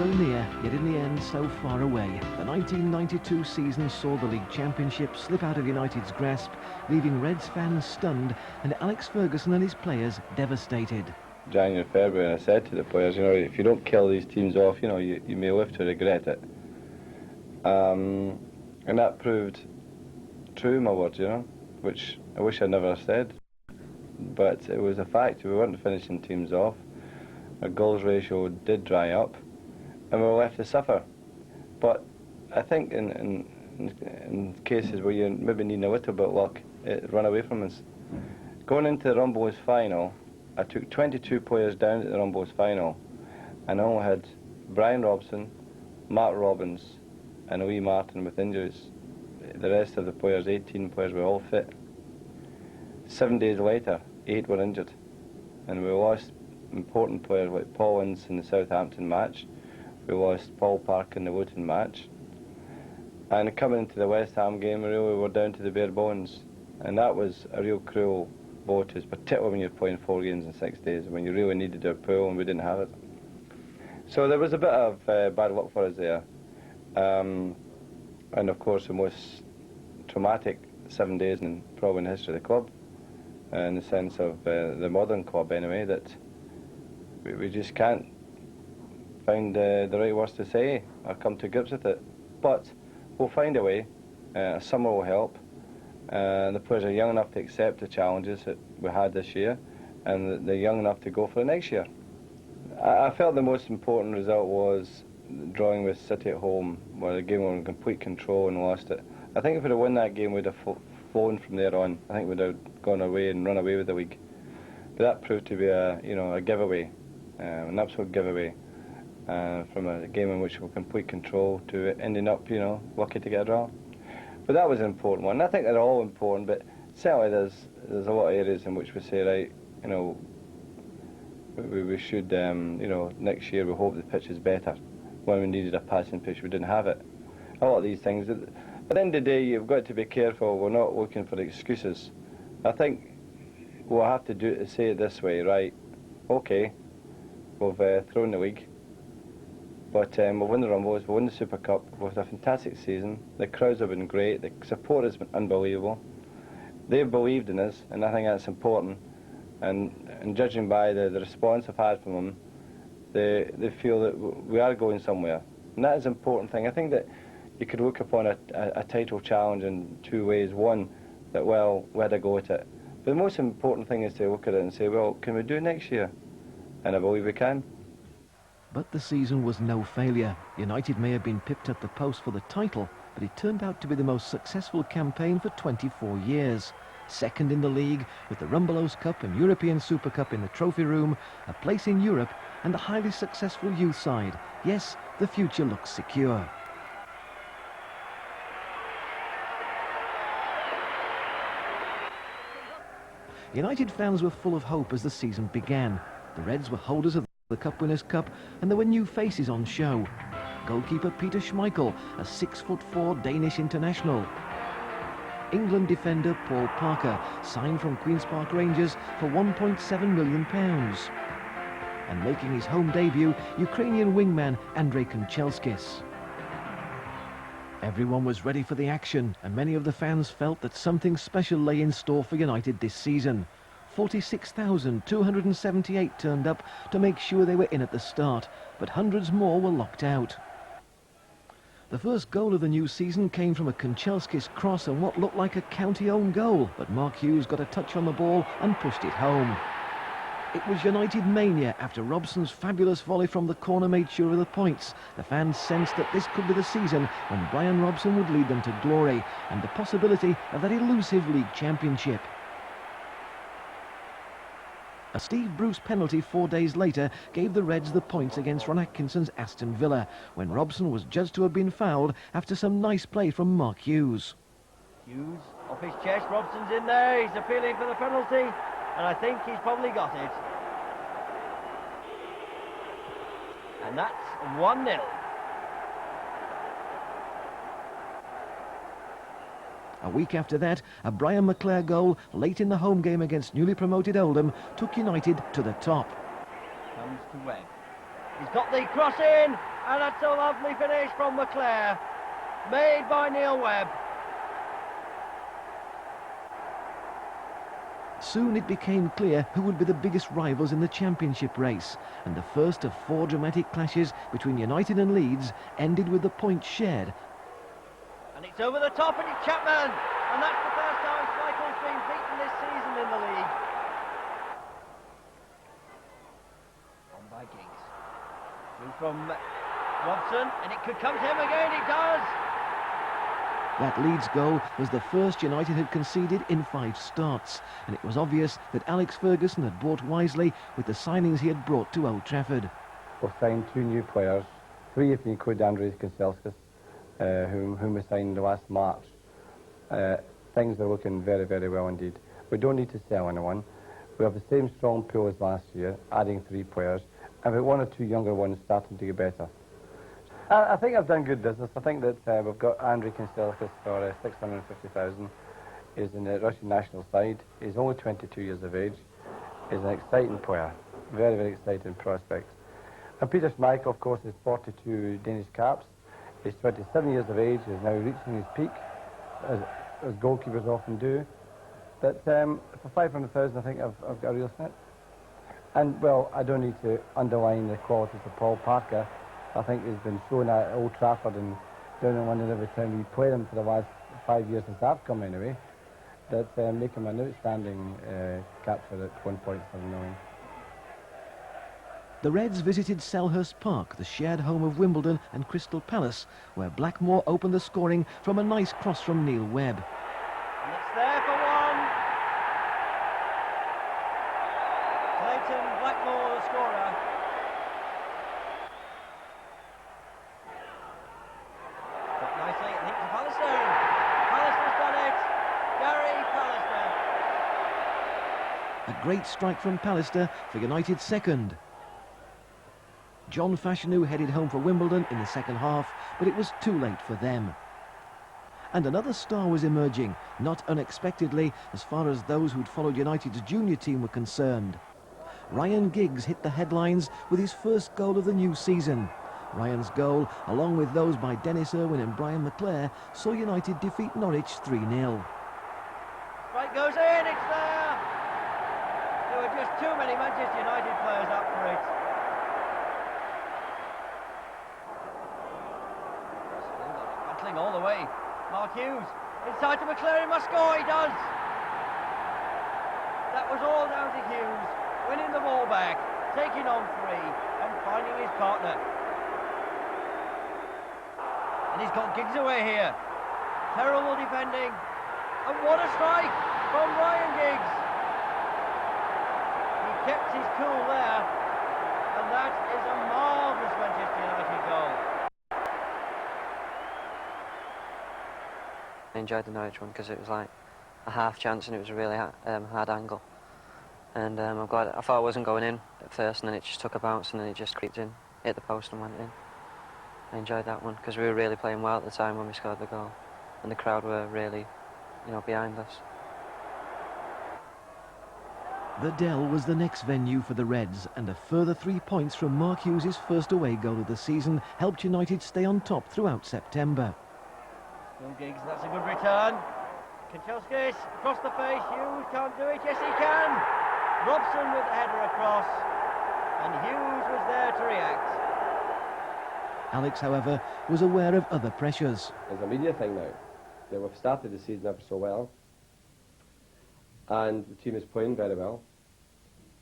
So near, yet in the end so far away. The 1992 season saw the league championship slip out of United's grasp, leaving Reds fans stunned and Alex Ferguson and his players devastated. January, February, I said to the players, you know, if you don't kill these teams off, you know, you may live to regret it. And that proved true, my words, you know, which I wish I'd never said. But it was a fact. We weren't finishing teams off. Our goals ratio did dry up, and we were left to suffer. But I think in cases where you maybe need a little bit of luck, it ran away from us. Going into the Rumbles final, I took 22 players down at the Rumbles final, and I only had Brian Robson, Mark Robbins, and Lee Martin with injuries. The rest of the players, 18 players, were all fit. 7 days later, 8 were injured, and we lost important players like Paul Ince in the Southampton match. We lost Paul Park in the Luton match. And coming into the West Ham game, we really were down to the bare bones. And that was a real cruel blow to us, particularly when you're playing 4 games in 6 days, when you really needed our pull and we didn't have it. So there was a bit of bad luck for us there. And of course, the most traumatic 7 days in probably in the history of the club, in the sense of the modern club anyway, that we just can't find the right words to say or come to grips with it. But we'll find a way. Summer will help. The players are young enough to accept the challenges that we had this year, and they're young enough to go for the next year. I felt the most important result was drawing with City at home, where the game was in complete control and lost it. I think if we'd have won that game, we'd have flown from there on. I think we'd have gone away and run away with the league. But that proved to be a giveaway, an absolute giveaway, from a game in which we were complete control to ending up, lucky to get a draw. But that was an important one. I think they're all important, but certainly there's a lot of areas in which we say, right, we should, next year we hope the pitch is better. When we needed a passing pitch, we didn't have it. A lot of these things. At the end of the day, you've got to be careful. We're not looking for excuses. I think we'll have to do is say it this way, right? Okay, we've thrown the league, but we'll win the Rumbles, we'll win the Super Cup. We've had a fantastic season. The crowds have been great. The support has been unbelievable. They've believed in us, and I think that's important. And judging by the response I've had from them, they feel that we are going somewhere. And that is an important thing. I think that you could look upon a title challenge in 2 ways. One, that, well, we had a go at it. But the most important thing is to look at it and say, well, can we do it next year? And I believe we can. But the season was no failure. United may have been pipped at the post for the title, but it turned out to be the most successful campaign for 24 years. Second in the league, with the Rumbelows Cup and European Super Cup in the trophy room, a place in Europe, and a highly successful youth side. Yes, the future looks secure. United fans were full of hope as the season began. The Reds were holders of the Cup Winners' Cup, and there were new faces on show. Goalkeeper Peter Schmeichel, a 6'4" Danish international. England defender Paul Parker, signed from Queen's Park Rangers for £1.7 million. And making his home debut, Ukrainian wingman Andrei Kanchelskis. Everyone was ready for the action, and many of the fans felt that something special lay in store for United this season. 46,278 turned up to make sure they were in at the start, but hundreds more were locked out. The first goal of the new season came from a Kanchelskis cross and what looked like a county own goal, but Mark Hughes got a touch on the ball and pushed it home. It was United mania after Robson's fabulous volley from the corner made sure of the points. The fans sensed that this could be the season when Brian Robson would lead them to glory and the possibility of that elusive league championship. A Steve Bruce penalty 4 days later gave the Reds the points against Ron Atkinson's Aston Villa, when Robson was judged to have been fouled after some nice play from Mark Hughes. Hughes off his chest, Robson's in there, he's appealing for the penalty, and I think he's probably got it. And that's 1-0. A week after that, a Brian McClare goal late in the home game against newly promoted Oldham took United to the top. Comes to Webb. He's got the cross in, and that's a lovely finish from McClare, made by Neil Webb. Soon it became clear who would be the biggest rivals in the championship race, and the first of 4 dramatic clashes between United and Leeds ended with the points shared. And it's over the top, and it's Chapman, and that's the first time Schmeichel's been beaten this season in the league. On by Giggs. Through from Robson, and it could come to him again, it does! That Leeds goal was the first United had conceded in 5 starts, and it was obvious that Alex Ferguson had bought wisely with the signings he had brought to Old Trafford. We've signed 2 new players, 3 if you include Andrei Kanchelskis, whom we signed last March. Things are looking very, very well indeed. We don't need to sell anyone. We have the same strong pool as last year, adding 3 players, and with 1 or 2 younger ones starting to get better. I think I've done good business. I think that we've got Andrei Kanchelskis for 650,000. He's in the Russian national side. He's only 22 years of age. He's an exciting player, very, very exciting prospect. And Peter Schmeichel, of course, is 42 Danish caps. He's 27 years of age. He's now reaching his peak, as goalkeepers often do. But for 500,000, I think I've got a real fit. And, well, I don't need to underline the qualities of Paul Parker. I think he's been shown at Old Trafford and down in London every time we play him for the last 5 years since I've come anyway, that make him an outstanding capture at 1.7 million. The Reds visited Selhurst Park, the shared home of Wimbledon and Crystal Palace, where Blackmore opened the scoring from a nice cross from Neil Webb. And it's there for 1. Clayton Blackmore, the scorer. Got nicely, I think, to Pallister. Pallister's done it. Gary Pallister. A great strike from Pallister for United's second. John Fashanu headed home for Wimbledon in the second half, but it was too late for them. And another star was emerging, not unexpectedly as far as those who'd followed United's junior team were concerned. Ryan Giggs hit the headlines with his first goal of the new season. Ryan's goal, along with those by Dennis Irwin and Brian McClare, saw United defeat Norwich 3-0. Right goes in, it's there! There were just too many Manchester United players up for it. Battling all the way. Mark Hughes, inside to McClare, he must score, he does! That was all down to Hughes, winning the ball back, taking on 3 and finding his partner. And he's got Giggs away here. Terrible defending. And what a strike from Ryan Giggs. He kept his cool there. And that is a marvellous Manchester United goal. I enjoyed the Norwich one because it was like a half chance and it was a really hard angle. And I'm glad. I thought I wasn't going in at first, and then it just took a bounce, and then it just creeped in, hit the post, and went in. I enjoyed that one because we were really playing well at the time when we scored the goal, and the crowd were really, behind us. The Dell was the next venue for the Reds, and a further 3 points from Mark Hughes' first away goal of the season helped United stay on top throughout September. Still Giggs, that's a good return. Kanchelskis across the face. Hughes can't do it. Yes, he can. Robson with the header across, and Hughes was there to react. Alex, however, was aware of other pressures. It's a media thing now. That we've started the season ever so well, and the team is playing very well.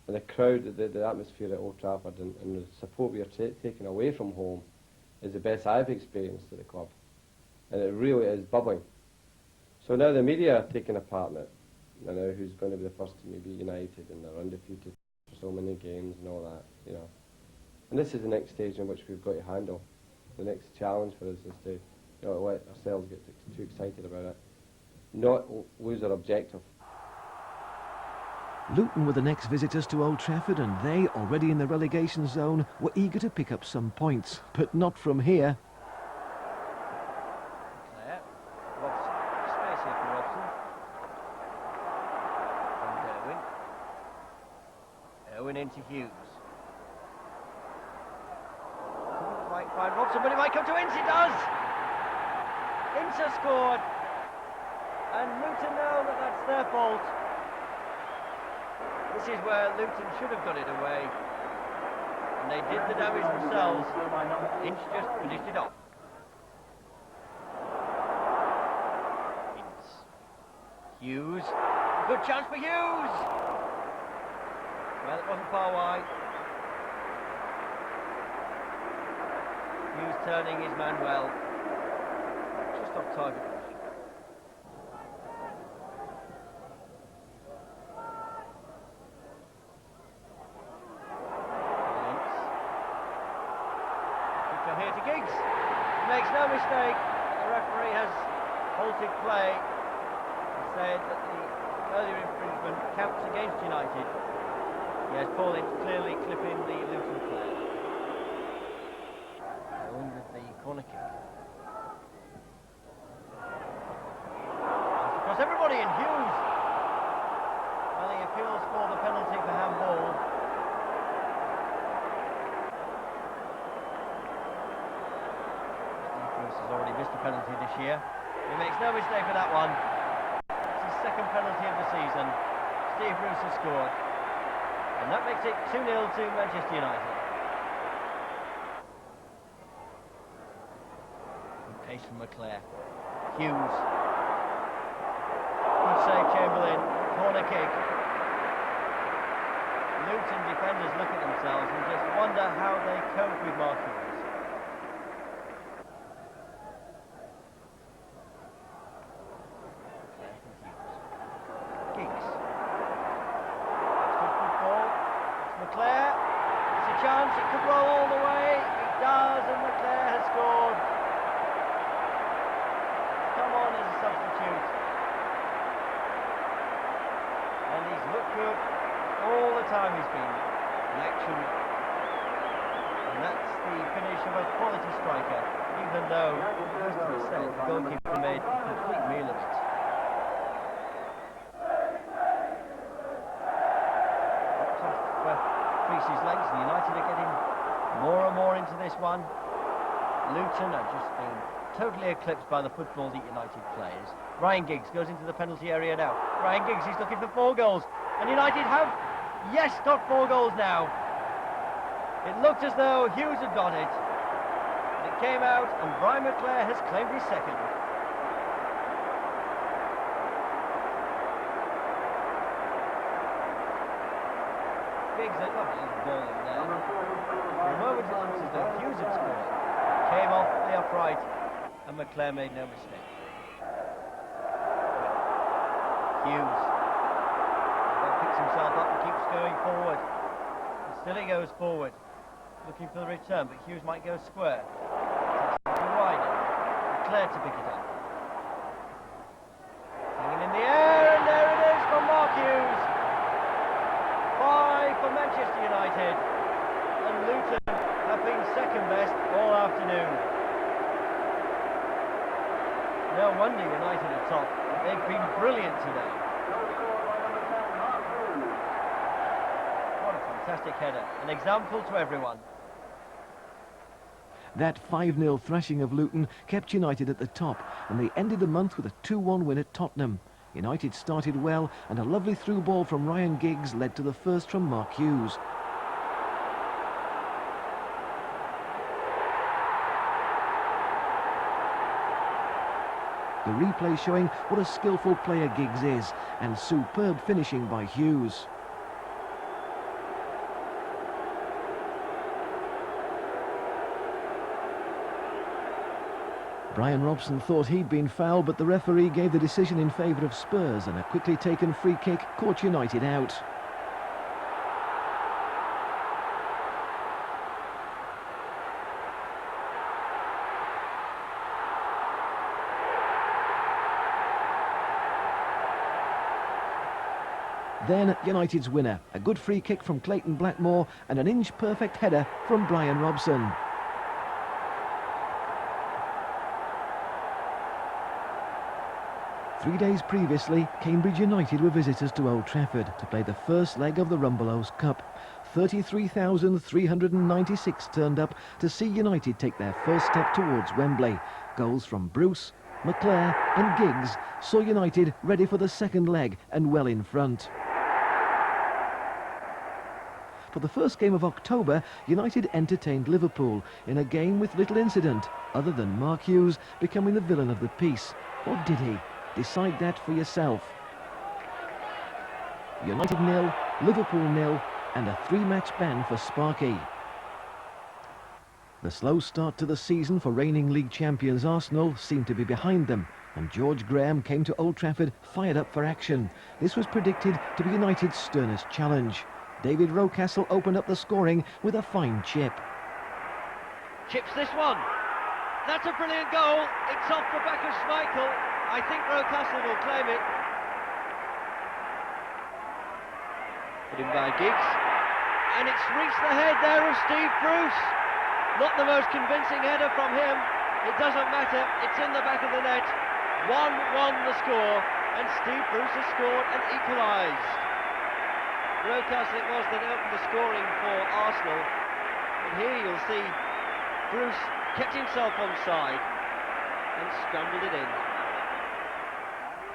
And the crowd, the atmosphere at Old Trafford and the support we are taking away from home is the best I've experienced at the club. And it really is bubbling. So now the media are taking a part in it. I know who's going to be the first team to beat United, and they're undefeated for so many games and all that, And this is the next stage in which we've got to handle. The next challenge for us is to not let ourselves get too excited about it. Not lose our objective. Luton were the next visitors to Old Trafford, and they, already in the relegation zone, were eager to pick up some points, but not from here. Claire, Robson, space here for Robson. And Irwin into Hughes. Couldn't quite find Robson, but it might come to Ince, it does! Ince scored, and Luton know that that's their fault. This is where Luton should have got it away, and they did the damage themselves. Ince just finished it off. Ince. Hughes. Good chance for Hughes! Well, it wasn't far wide. Hughes turning his man well. Just off target. Here to Giggs. He makes no mistake. The referee has halted play and said that the earlier infringement counts against United. Yes, Paul Ince clearly clipping the Luton player. Going with the corner kick. Across everybody in Hughes. Well, he appeals for the penalty for handball. Has already missed a penalty this year. He makes no mistake with that one. It's his second penalty of the season. Steve Bruce has scored. And that makes it 2-0 to Manchester United. Good pace from McClare. Hughes. Good save, Chamberlain. Corner kick. Luton defenders look at themselves and just wonder how they cope with Mark Hughes. McClare, it's a chance, it could roll all the way, it does, and McClare has scored. Come on as a substitute. And he's looked good all the time he's been in action. And that's the finish of a quality striker, even though, as to be said, the goalkeeper made a complete meal of it. His legs, and United are getting more and more into this one. Luton are just being totally eclipsed by the football that United plays. Ryan Giggs goes into the penalty area now. Ryan Giggs is looking for 4 goals, and United have, yes, got 4 goals now. It looked as though Hughes had got it, but it came out, and Brian McClare has claimed his second. Giggs, a lovely ball in there. For a moment it looks as though Hughes had scored. Came off the upright, and McClare made no mistake. Hughes. Then picks himself up and keeps going forward. And still he goes forward, looking for the return, but Hughes might go square. Too wide. McClare to pick it up. Hanging in the air, and there it is from Mark Hughes. Manchester United and Luton have been second best all afternoon. No wonder United are top. They've been brilliant today. What a fantastic header. An example to everyone. That 5-0 thrashing of Luton kept United at the top, and they ended the month with a 2-1 win at Tottenham. United started well, and a lovely through ball from Ryan Giggs led to the first from Mark Hughes. The replay showing what a skillful player Giggs is, and superb finishing by Hughes. Brian Robson thought he'd been fouled, but the referee gave the decision in favour of Spurs, and a quickly taken free kick caught United out. Then United's winner, a good free kick from Clayton Blackmore and an inch-perfect header from Brian Robson. Three days previously, Cambridge United were visitors to Old Trafford to play the first leg of the Rumbelows Cup. 33,396 turned up to see United take their first step towards Wembley. Goals from Bruce, McClare and Giggs saw United ready for the second leg and well in front. For the first game of October, United entertained Liverpool in a game with little incident, other than Mark Hughes becoming the villain of the piece. Or did he? Decide that for yourself. United 0, Liverpool 0, and a 3-match ban for Sparky. The slow start to the season for reigning league champions Arsenal seemed to be behind them, and George Graham came to Old Trafford fired up for action. This was predicted to be United's sternest challenge. David Rocastle opened up the scoring with a fine chip. Chips this one. That's a brilliant goal. It's off the back of Schmeichel. I think Rocastle will claim it. Put in by Giggs. And it's reached the head there of Steve Bruce. Not the most convincing header from him. It doesn't matter. It's in the back of the net. 1-1 the score. And Steve Bruce has scored and equalised. Rocastle it was that opened the scoring for Arsenal. And here you'll see Bruce kept himself onside and scrambled it in.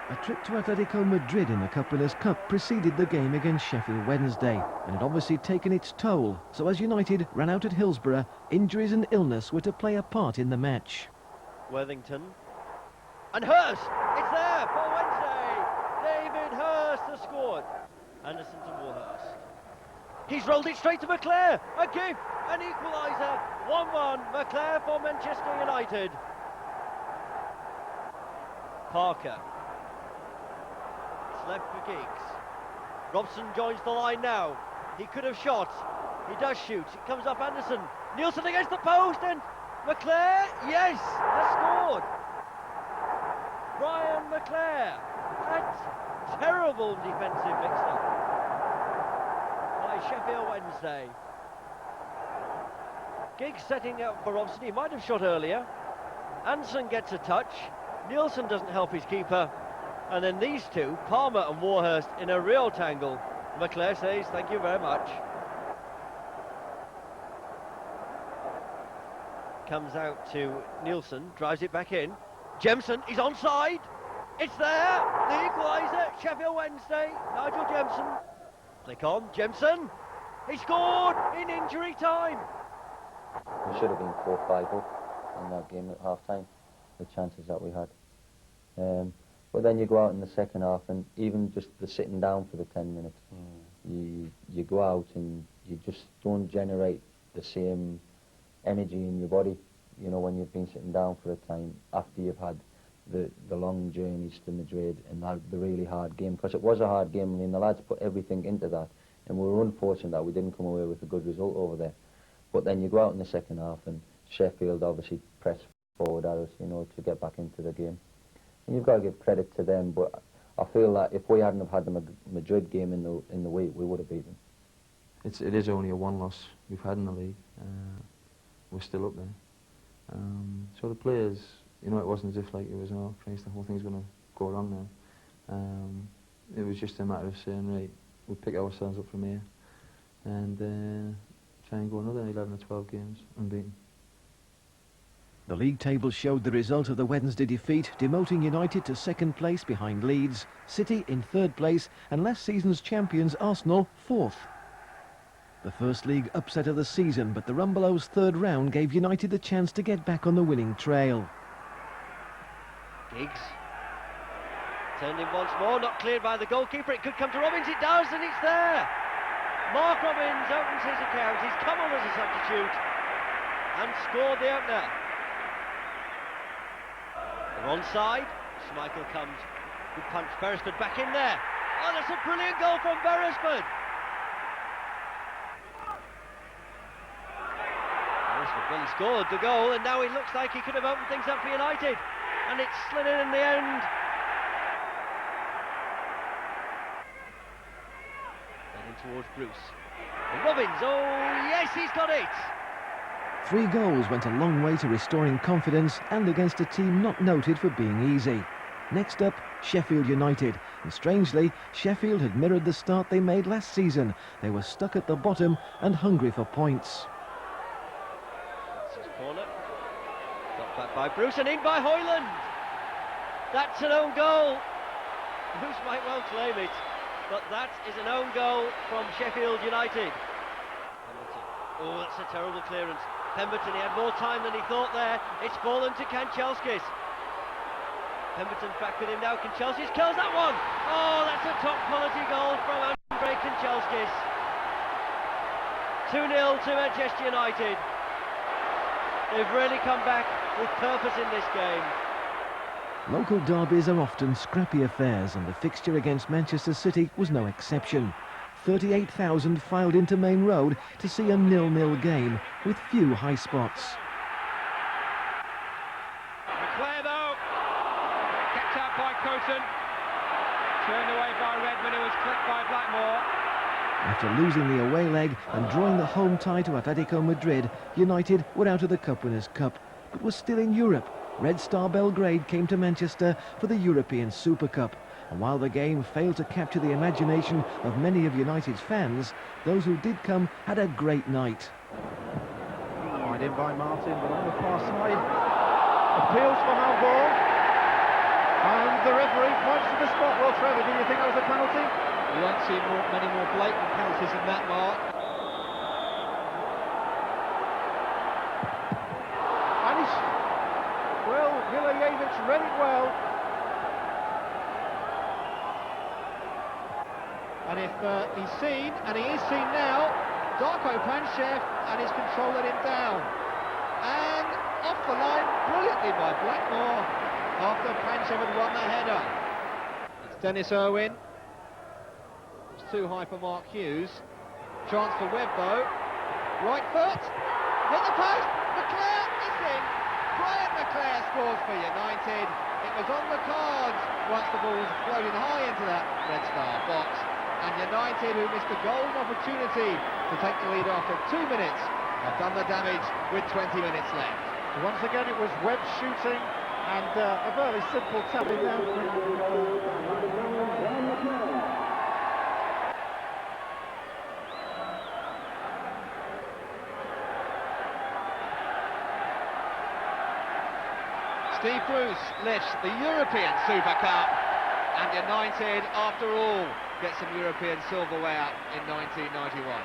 A trip to Atletico Madrid in the Cup Winners' Cup preceded the game against Sheffield Wednesday, and had obviously taken its toll. So as United ran out at Hillsborough, injuries and illness were to play a part in the match. Worthington. And Hurst! It's there for Wednesday! David Hurst has scored. Anderson to Warhurst. He's rolled it straight to McClare. A gift, an equaliser. 1-1. McClare for Manchester United. Parker. It's left for Giggs. Robson joins the line now. He could have shot. He does shoot. It comes up Anderson. Nielsen against the post and McClare, yes, has scored. Brian McClare. That terrible defensive mix-up by Sheffield Wednesday. Giggs setting up for Robson. He might have shot earlier. Anderson gets a touch. Nielsen doesn't help his keeper. And then these two, Palmer and Warhurst, in a real tangle. McClare says, thank you very much. Comes out to Nielsen, drives it back in. Jemson is onside. It's there. The equaliser. Sheffield Wednesday. Nigel Jemson. Click on. Jemson. He scored in injury time. We should have been 4-5 up in that game at half-time, the chances that we had. But then you go out in the second half, and even just the sitting down for the 10 minutes, you go out and you just don't generate the same energy in your body, you know, when you've been sitting down for a time after you've had the long journeys to Madrid and had the really hard game, because it was a hard game. I mean, the lads put everything into that, and we were unfortunate that we didn't come away with a good result over there. But then you go out in the second half, and Sheffield obviously press forward at us, you know, to get back into the game. And you've got to give credit to them, but I feel that if we hadn't have had the Madrid game in the week, we would have beaten them. it is only a one loss we've had in the league. We're still up there. So the players, you know, it wasn't as if like it was, oh Christ, the whole thing's going to go wrong now. It was just a matter of saying, right, we'll pick ourselves up from here and try and go another 11 or 12 games unbeaten. The league table showed the result of the Wednesday defeat, demoting United to second place behind Leeds, City in third place and last season's champions Arsenal fourth. The first league upset of the season, but the Rumbelows' third round gave United the chance to get back on the winning trail. Giggs. Turned in once more, not cleared by the goalkeeper. It could come to Robbins, it does, and it's there! Mark Robbins opens his account. He's come on as a substitute and scored the opener. They're onside. Schmeichel comes. Good punch. Beresford back in there. Oh, that's a brilliant goal from Beresford. Beresford, well, he scored the goal, and now it looks like he could have opened things up for United. And it's slid in the end. Heading towards Bruce. And Robbins, oh yes, he's got it! 3 goals went a long way to restoring confidence and against a team not noted for being easy. Next up, Sheffield United. And strangely, Sheffield had mirrored the start they made last season. They were stuck at the bottom and hungry for points. That's his corner. Got back by Bruce and in by Hoyland. That's an own goal. Bruce might well claim it, but that is an own goal from Sheffield United. Oh, that's a terrible clearance. Pemberton, he had more time than he thought there. It's fallen to Kanchelskis. Pemberton's back with him now. Kanchelskis kills that one. Oh, that's a top quality goal from Andrei Kanchelskis. 2-0 to Manchester United. They've really come back with purpose in this game. Local derbies are often scrappy affairs, and the fixture against Manchester City was no exception. 38,000 filed into Main Road to see a 0-0 game with few high spots. McClare though, kept out by Coton, turned away by Redmond, who was clipped by Blackmore. After losing the away leg and drawing the home tie to Atletico Madrid, United were out of the Cup Winners' Cup, but were still in Europe. Red Star Belgrade came to Manchester for the European Super Cup. And while the game failed to capture the imagination of many of United's fans, those who did come had a great night. Wide in by Martin, but on the far side, appeals for handball, and the referee points to the spot. Well, Trevor, do you think that was a penalty? We won't see many more blatant penalties than that, Mark. And he's, well, Vilajevic read it well. And if he's seen, and he is seen now, Darko Panchev and his control let him down. And off the line brilliantly by Blackmore after Panchev had won the header. It's Dennis Irwin. It's too high for Mark Hughes. Chance for Webb though. Right foot, hit the post, McClare is in. Brian McClare scores for United. It was on the cards once the ball was floating high into that Red Star box. And United, who missed a golden opportunity to take the lead after 2 minutes, have done the damage with 20 minutes left. Once again, it was Webb shooting, and a very simple tapping down. Steve Bruce lifts the European Super Cup, and United, after all, get some European silverware in 1991.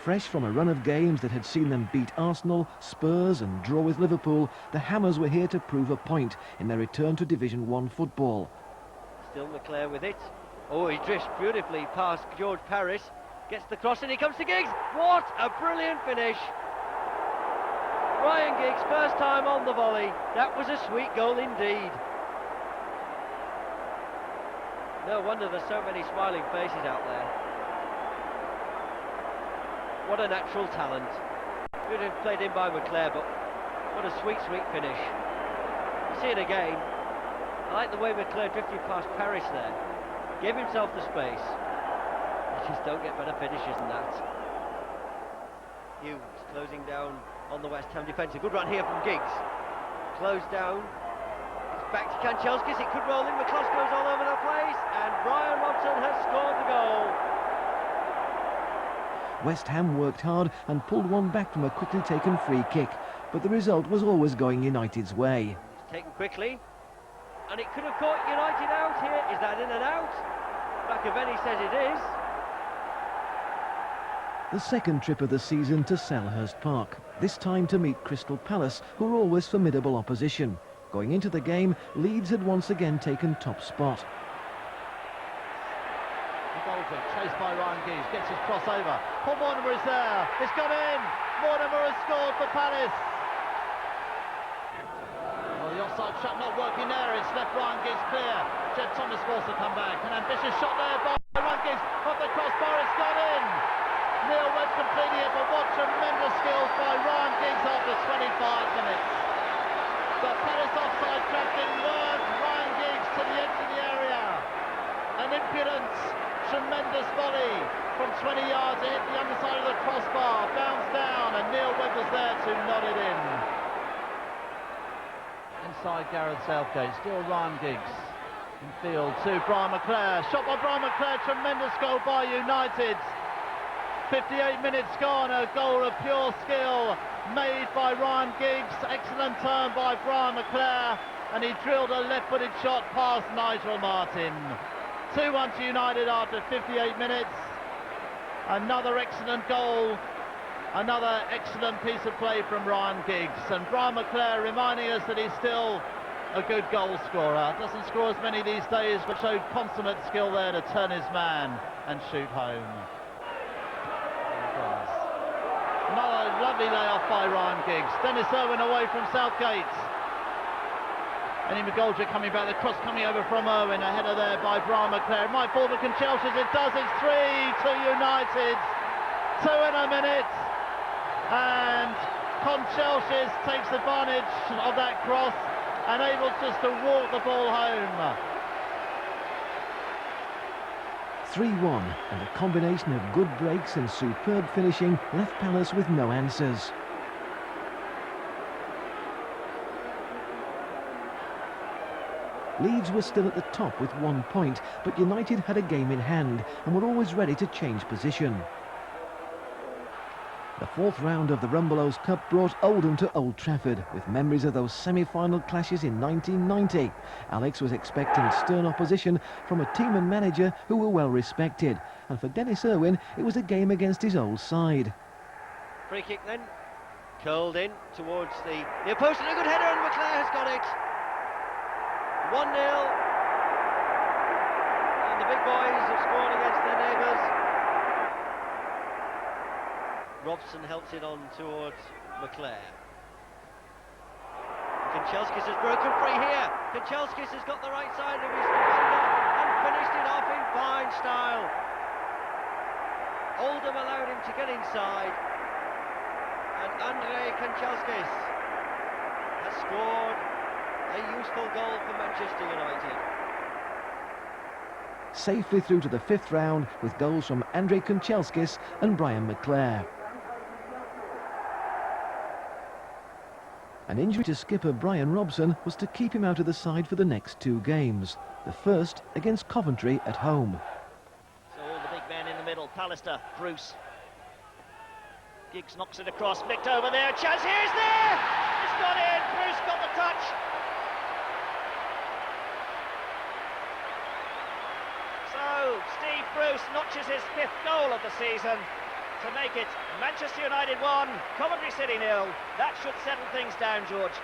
Fresh from a run of games that had seen them beat Arsenal, Spurs and draw with Liverpool, the Hammers were here to prove a point in their return to Division 1 football. Still McClare with it. Oh, he drifts beautifully past George Paris. Gets the cross and he comes to Giggs. What a brilliant finish. Ryan Giggs, first time on the volley. That was a sweet goal indeed. No wonder there's so many smiling faces out there. What a natural talent. Good have played in by McClare, but what a sweet, sweet finish. You see it again. I like the way McClare drifted past Paris there. Gave himself the space. You just don't get better finishes than that. Hughes closing down on the West Ham defence. A good run here from Giggs. Closed down. It's back to Kanchelskis. It could roll in. McCluskey's all over the place. And Brian Robson has scored the goal. West Ham worked hard and pulled one back from a quickly taken free kick, but the result was always going United's way. It's taken quickly, and it could have caught United out here. Is that in and out? Bakaveni says it is. The second trip of the season to Selhurst Park, this time to meet Crystal Palace, who are always formidable opposition. Going into the game, Leeds had once again taken top spot. Chased by Ryan Giggs, gets his crossover. Paul Mortimer is there. It's gone in. Mortimer has scored for Palace. Well, the offside shot not working there. It's left Ryan Giggs clear. Jed Thomas forced to come back. An ambitious shot there by Ryan Giggs. Off the crossbar, it's gone in. Neil Webb completing it, but what tremendous skills by Ryan Giggs after 25 minutes. The Palace offside trap didn't work. Ryan Giggs to the edge of the area. An impudent, tremendous volley from 20 yards. It hit the underside of the crossbar, bounced down, and Neil Webb was there to nod it in. Inside Gareth Southgate, still Ryan Giggs. In field to Brian McClare. Shot by Brian McClare, tremendous goal by United. 58 minutes gone, a goal of pure skill made by Ryan Giggs. Excellent turn by Brian McClare, and he drilled a left-footed shot past Nigel Martin. 2-1 to United after 58 minutes. Another excellent goal, another excellent piece of play from Ryan Giggs, and Brian McClare reminding us that he's still a good goal scorer. Doesn't score as many these days, but showed consummate skill there to turn his man and shoot home. Another lovely layoff by Ryan Giggs. Dennis Irwin away from Southgate. Eddie McGoldrick coming back, the cross coming over from Irwin, a header there by Brian McClare. It might fall to Kanchelskis, it does, it's 3 to United. 2 in a minute. And Kanchelskis takes advantage of that cross and able just to walk the ball home. 3-1, and a combination of good breaks and superb finishing left Palace with no answers. Leeds were still at the top with 1 point, but United had a game in hand and were always ready to change position. The fourth round of the Rumbelows Cup brought Oldham to Old Trafford, with memories of those semi-final clashes in 1990. Alex was expecting stern opposition from a team and manager who were well respected, and for Dennis Irwin it was a game against his old side. Free kick then, curled in towards the near post, and a good header, and McClare has got it. 1-0, and the big boys have scored against their neighbours. Robson helps it on towards McClare. Kanchelskis has broken free here. Kanchelskis has got the right side of his defender and finished it off in fine style. Oldham allowed him to get inside, and Andrei Kanchelskis has scored a useful goal for Manchester United. Safely through to the fifth round with goals from Andrei Kanchelskis and Brian McClare. An injury to skipper Brian Robson was to keep him out of the side for the next 2 games. The first against Coventry at home. So all the big men in the middle, Pallister, Bruce. Giggs knocks it across, flicked over there, chance, here's there! It's got in, Bruce got the touch. So Steve Bruce notches his 5th goal of the season to make it Manchester United 1, Coventry City 0. That should settle things down, George.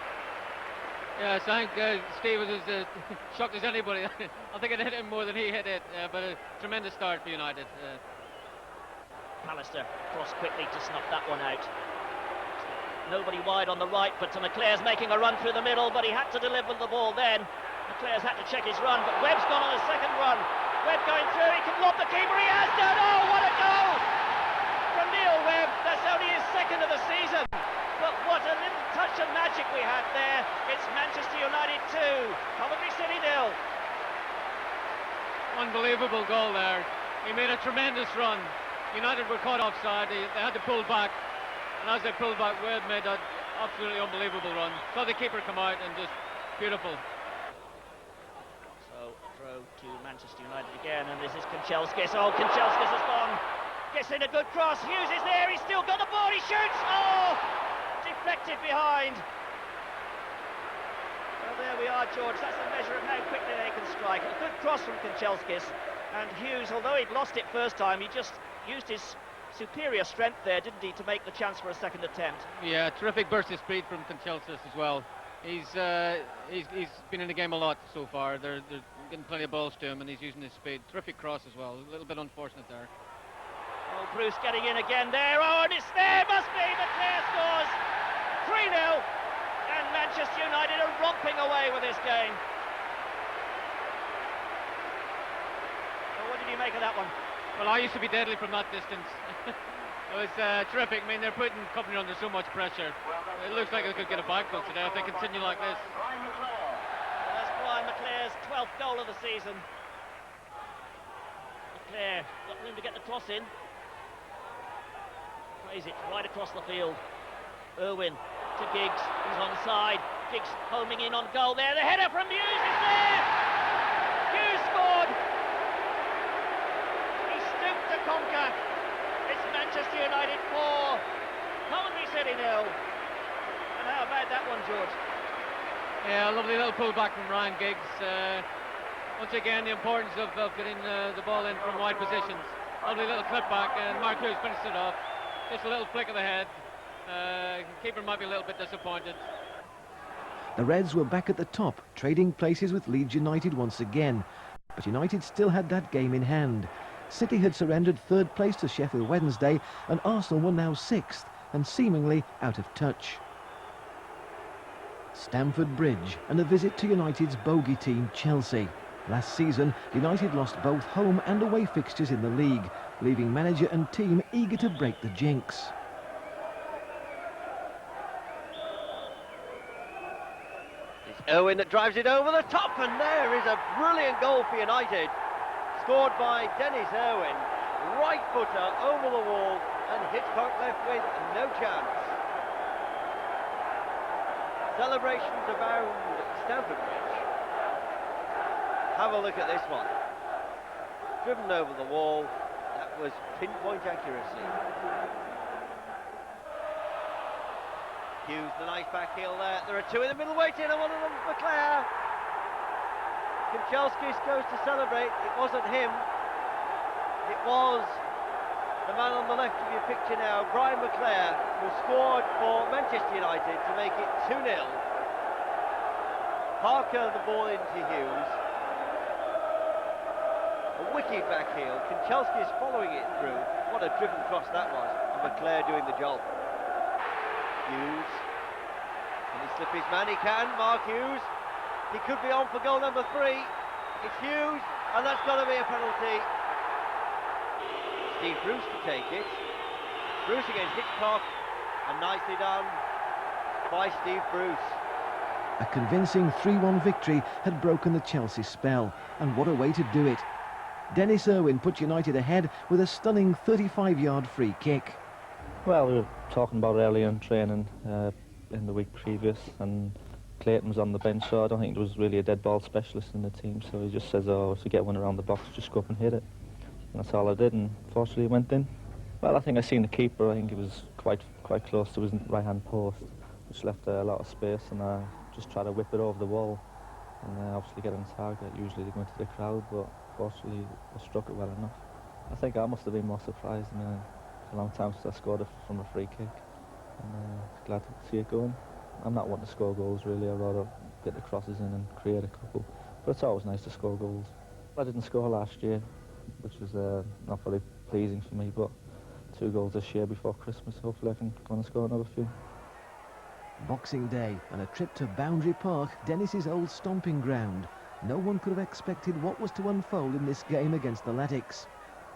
Yes, I think Steve was as shocked as anybody. I think it hit him more than he hit it, but a tremendous start for United. Pallister cross quickly to snuff that one out. Nobody wide on the right, but McClare's making a run through the middle, but he had to deliver the ball then. McClare's had to check his run, but Webb's gone on a second run. Webb going through, he can lob the keeper, he has done! Oh, what a goal! From Neil Webb, that's only his 2nd of the season. But what a little touch of magic we had there. It's Manchester United 2, Coventry City 0. unbelievable goal there. He made a tremendous run. United were caught offside. They had to pull back. And as they pulled back, Webb made that absolutely unbelievable run. Saw the keeper come out and just beautiful. So a throw to Manchester United again, and this is Kanchelskis. Oh, Kanchelskis has gone. Gets in a good cross. Hughes is there. He's still got the ball. He shoots. Oh, deflected behind. Well, there we are, George. That's a measure of how quickly they can strike. A good cross from Kanchelskis. And Hughes, although he'd lost it first time, he just used his superior strength there, didn't he, to make the chance for a second attempt. Yeah, terrific burst of speed from Kanchelskis as well. He's been in the game a lot so far. They're getting plenty of balls to him, and he's using his speed. Terrific cross as well. A little bit unfortunate there. Oh, Bruce getting in again there. Oh, and it's there. Must be. McClare scores. 3-0. And Manchester United are romping away with this game. Well, what did you make of that one? Well, I used to be deadly from that distance. It was terrific. I mean, they're putting Company under so much pressure. It looks like they could get a bag goal today if they continue like this. Well, that's Brian McClare's 12th goal of the season. McClare got room to get the cross in. Plays it right across the field. Irwin to Giggs, who's onside. Giggs homing in on goal there. The header from Hughes is there! Hughes scored! He stooped to conquer. It's Manchester United 4, Coventry City 0. And how about that one, George? Yeah, a lovely little pullback from Ryan Giggs. Once again, the importance of getting the ball in from wide positions. Lovely little clip back, and Mark Hughes finished it off. Just a little flick of the head. Keeper might be a little bit disappointed. The Reds were back at the top, trading places with Leeds United once again. But United still had that game in hand. City had surrendered third place to Sheffield Wednesday, and Arsenal were now sixth and seemingly out of touch. Stamford Bridge and a visit to United's bogey team Chelsea. Last season, United lost both home and away fixtures in the league, leaving manager and team eager to break the jinx. It's Owen that drives it over the top, and there is a brilliant goal for United. Scored by Dennis Irwin. Right footer over the wall, and Hitchcock left with no chance. Celebrations abound at Stamford Bridge. Have a look at this one. Driven over the wall. That was pinpoint accuracy. Hughes, the nice back heel there. There are two in the middle waiting, and one of them's McClare. Kanchelskis goes to celebrate. It wasn't him. It was the man on the left of your picture now, Brian McClare, who scored for Manchester United to make it 2-0. Parker the ball into Hughes. A wicked back heel. Kanchelskis following it through. What a driven cross that was. And McClare doing the job. Hughes. Can he slip his man? He can. Mark Hughes. He could be on for goal number 3. It's Hughes, and that's got to be a penalty. Steve Bruce to take it. Bruce against Hitchcock, and nicely done by Steve Bruce. A convincing 3-1 victory had broken the Chelsea spell, and what a way to do it. Dennis Irwin put United ahead with a stunning 35-yard free kick. Well, we were talking about earlier in training in the week previous, and Clayton was on the bench, so I don't think there was really a dead ball specialist in the team, so he just says, oh, if you get one around the box, just go up and hit it. And that's all I did, and fortunately it went in. Well, I think I seen the keeper. I think he was quite close to his right-hand post, which left a lot of space, and I just tried to whip it over the wall and obviously get on target. Usually they go into the crowd, but fortunately I struck it well enough. I think I must have been more surprised. I mean, it's a long time since I scored it from a free kick, and glad to see it going. I'm not wanting to score goals really. I'd rather get the crosses in and create a couple, but it's always nice to score goals. I didn't score last year, which was not very pleasing for me, but 2 goals this year before Christmas. Hopefully I can go and score another few. Boxing Day and a trip to Boundary Park, Dennis's old stomping ground. No one could have expected what was to unfold in this game against the Latics.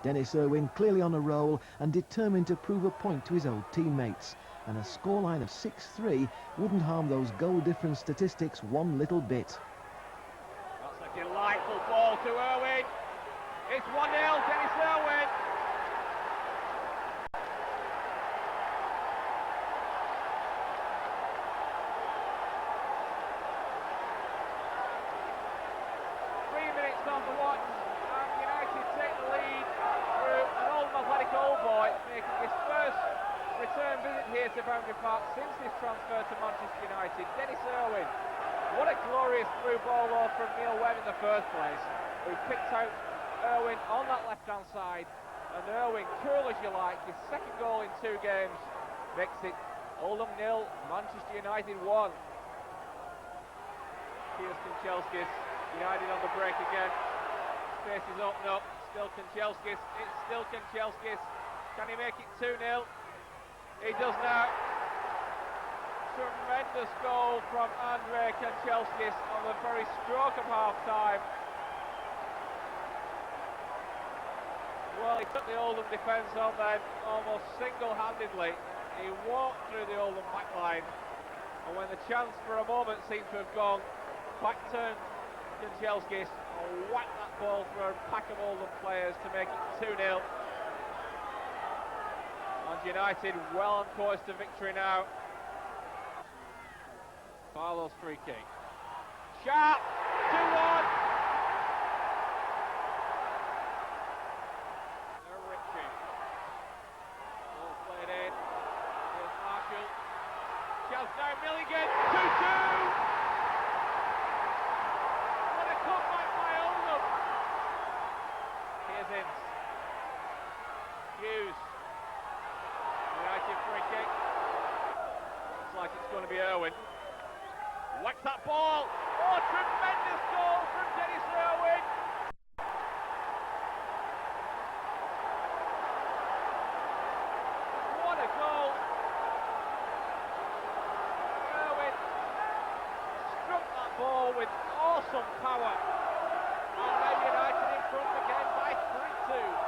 Dennis Irwin clearly on a roll and determined to prove a point to his old teammates. And a scoreline of 6-3 wouldn't harm those goal difference statistics one little bit. That's a delightful ball to Irwin. 1-0, Dennis Irwin. On the watch, and United take the lead through an Oldham Athletic old boy making his first return visit here to Boundary Park since his transfer to Manchester United. Dennis Irwin, what a glorious through ball though from Neil Webb in the first place, who picked out Irwin on that left hand side, and Irwin, cool as you like, his second goal in 2 games, makes it Oldham 0, Manchester United 1. Here's Kanchelskis. United on the break again. Space is open up. Still Kanchelskis. It's still Kanchelskis. Can he make it 2-0? He does now. Tremendous goal from Andrei Kanchelskis on the very stroke of half-time. Well, he took the Oldham defence on then almost single-handedly. He walked through the Oldham backline, and when the chance for a moment seemed to have gone, back turned Kanchelskis whacked that ball through a pack of Oldham players to make it 2-0. And United well on course to victory now. Barlow's free kick. Sharp! 2-1! Richie. Ball played in. Here's Marshall. Chance now, Milligan. 2-2! Hughes. United free kick. Looks like it's going to be Irwin. Whacks that ball. Oh, tremendous goal from Dennis Irwin. What a goal. Irwin struck that ball with awesome power. And now United in front again by 3-2.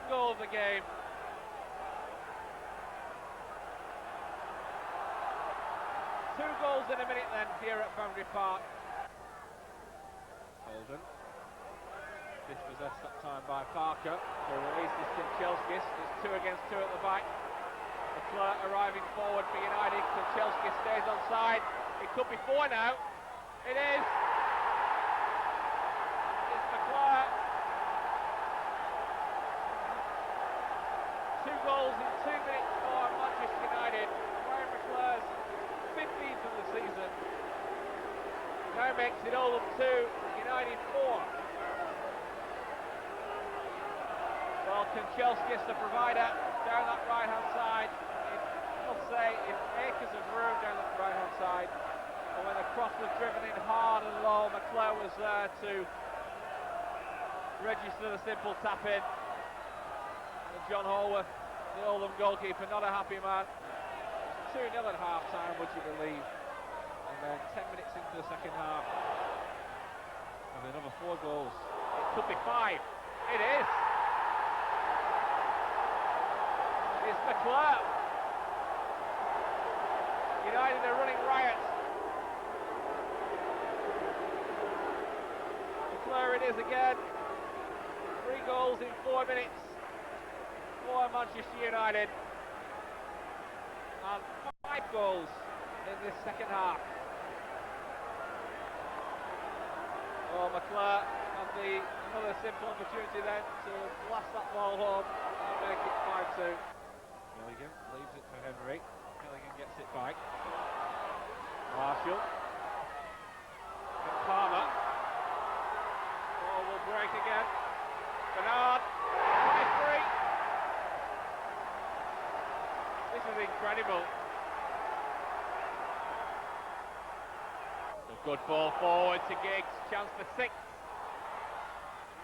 Goal of the game. 2 goals in a minute then here at Boundary Park. Holden. Dispossessed that time by Parker, who releases Kanchelskis. It's 2 against 2 at the back. McClure arriving forward for United. Kanchelskis stays on side. It could be 4 now. It is. It's McClure. 2 goals in 2 minutes for Manchester United. Ryan McClure's 15th of the season. Now makes it Oldham 2, United 4. Well, Kanchelskis, the provider, down that right-hand side. I must say, in acres of room down that right-hand side. And when the cross was driven in hard and low, McClure was there to register the simple tap-in. John Holworth, the Oldham goalkeeper, not a happy man. 2-0 at half-time, would you believe? And then 10 minutes into the second half, and another 4 goals. It could be 5. It is. It's McClure. United are running riot. McClure it is again. 3 goals in 4 minutes. For Manchester United, and 5 goals in this second half. Oh, McClure and another simple opportunity then to blast that ball home and make it 5-2. Milligan leaves it for Henry. Milligan gets it back. Marshall. Palmer. Ball will break again. Bernard. 5-3. This is incredible. A good ball forward to Giggs. Chance for 6.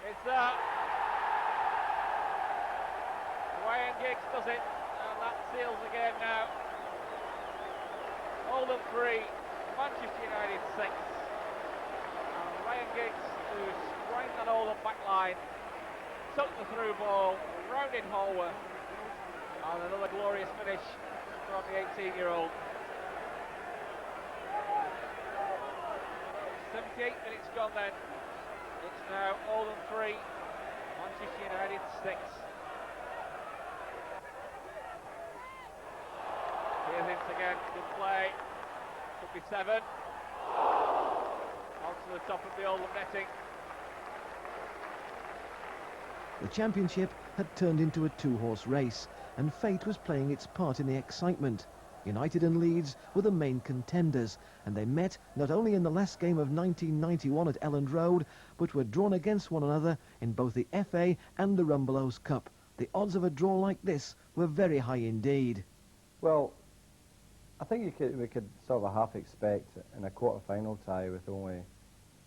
It's there. Ryan Giggs does it, and that seals the game now. Oldham 3, Manchester United 6. And Ryan Giggs, who sprang that Oldham back line, took the through ball, rounded Holworth. And another glorious finish from the 18-year-old. 78 minutes gone then. It's now Oldham 3, Manchester United 6. Here's Ince again, good play. Could be 7. Onto the top of the Oldham netting. The championship had turned into a two-horse race, and fate was playing its part in the excitement. United and Leeds were the main contenders, and they met not only in the last game of 1991 at Elland Road, but were drawn against one another in both the FA and the Rumbelows Cup. The odds of a draw like this were very high indeed. Well, I think we could sort of half expect in a quarter-final tie with only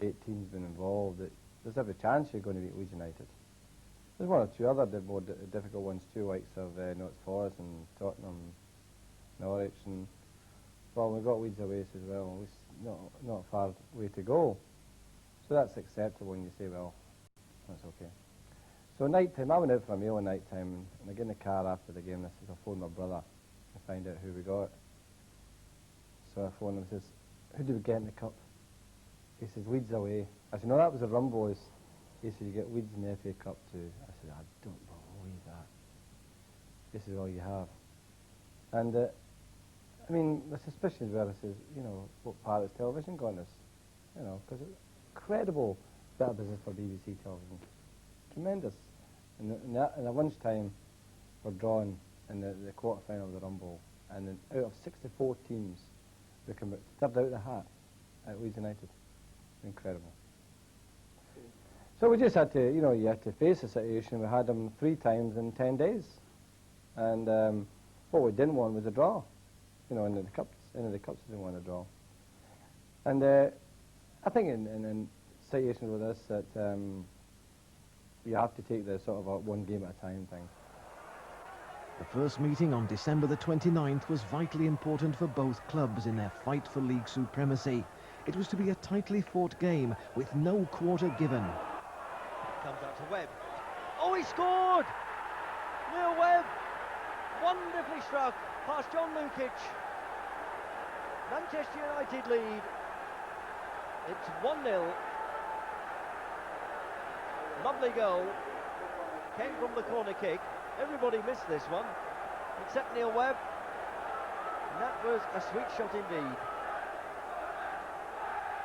8 teams being involved that there's every chance you're going to beat Leeds United. There's one or two other more difficult ones too, likes of Notts Forest and Tottenham, Norwich, and well, we've got Leeds away as well. It's not a far way to go, so that's acceptable. When you say, well, that's okay. So night time, I went out for a meal at night time, and I get in the car after the game. And I said, I'll phone my brother and find out who we got. So I phoned him and says, who did we get in the cup? He says, Leeds away. I said, no, that was the Rumbelows. He said, you get Leeds in the FA Cup too. I said, I don't believe that. This is all you have. And I mean, the suspicion is where I says, you know, what part has television got in this? You know, because it's incredible bit of business for BBC television. Tremendous. And at lunchtime, we're drawn in the quarter-final of the Rumble, and then out of 64 teams, they come out, third out of the hat at Leeds United. Incredible. So we just had to, you know, you had to face the situation. We had them 3 times in 10 days. And what we didn't want was a draw. You know, in the cups, we didn't want a draw. And I think in situations with this that you have to take the sort of a one game at a time thing. The first meeting on December the 29th was vitally important for both clubs in their fight for league supremacy. It was to be a tightly fought game with no quarter given. Comes out to Webb. Oh, he scored! Neil Webb, wonderfully struck past John Lukic. Manchester United lead. It's 1-0. Lovely goal. Came from the corner kick. Everybody missed this one, except Neil Webb. And that was a sweet shot indeed.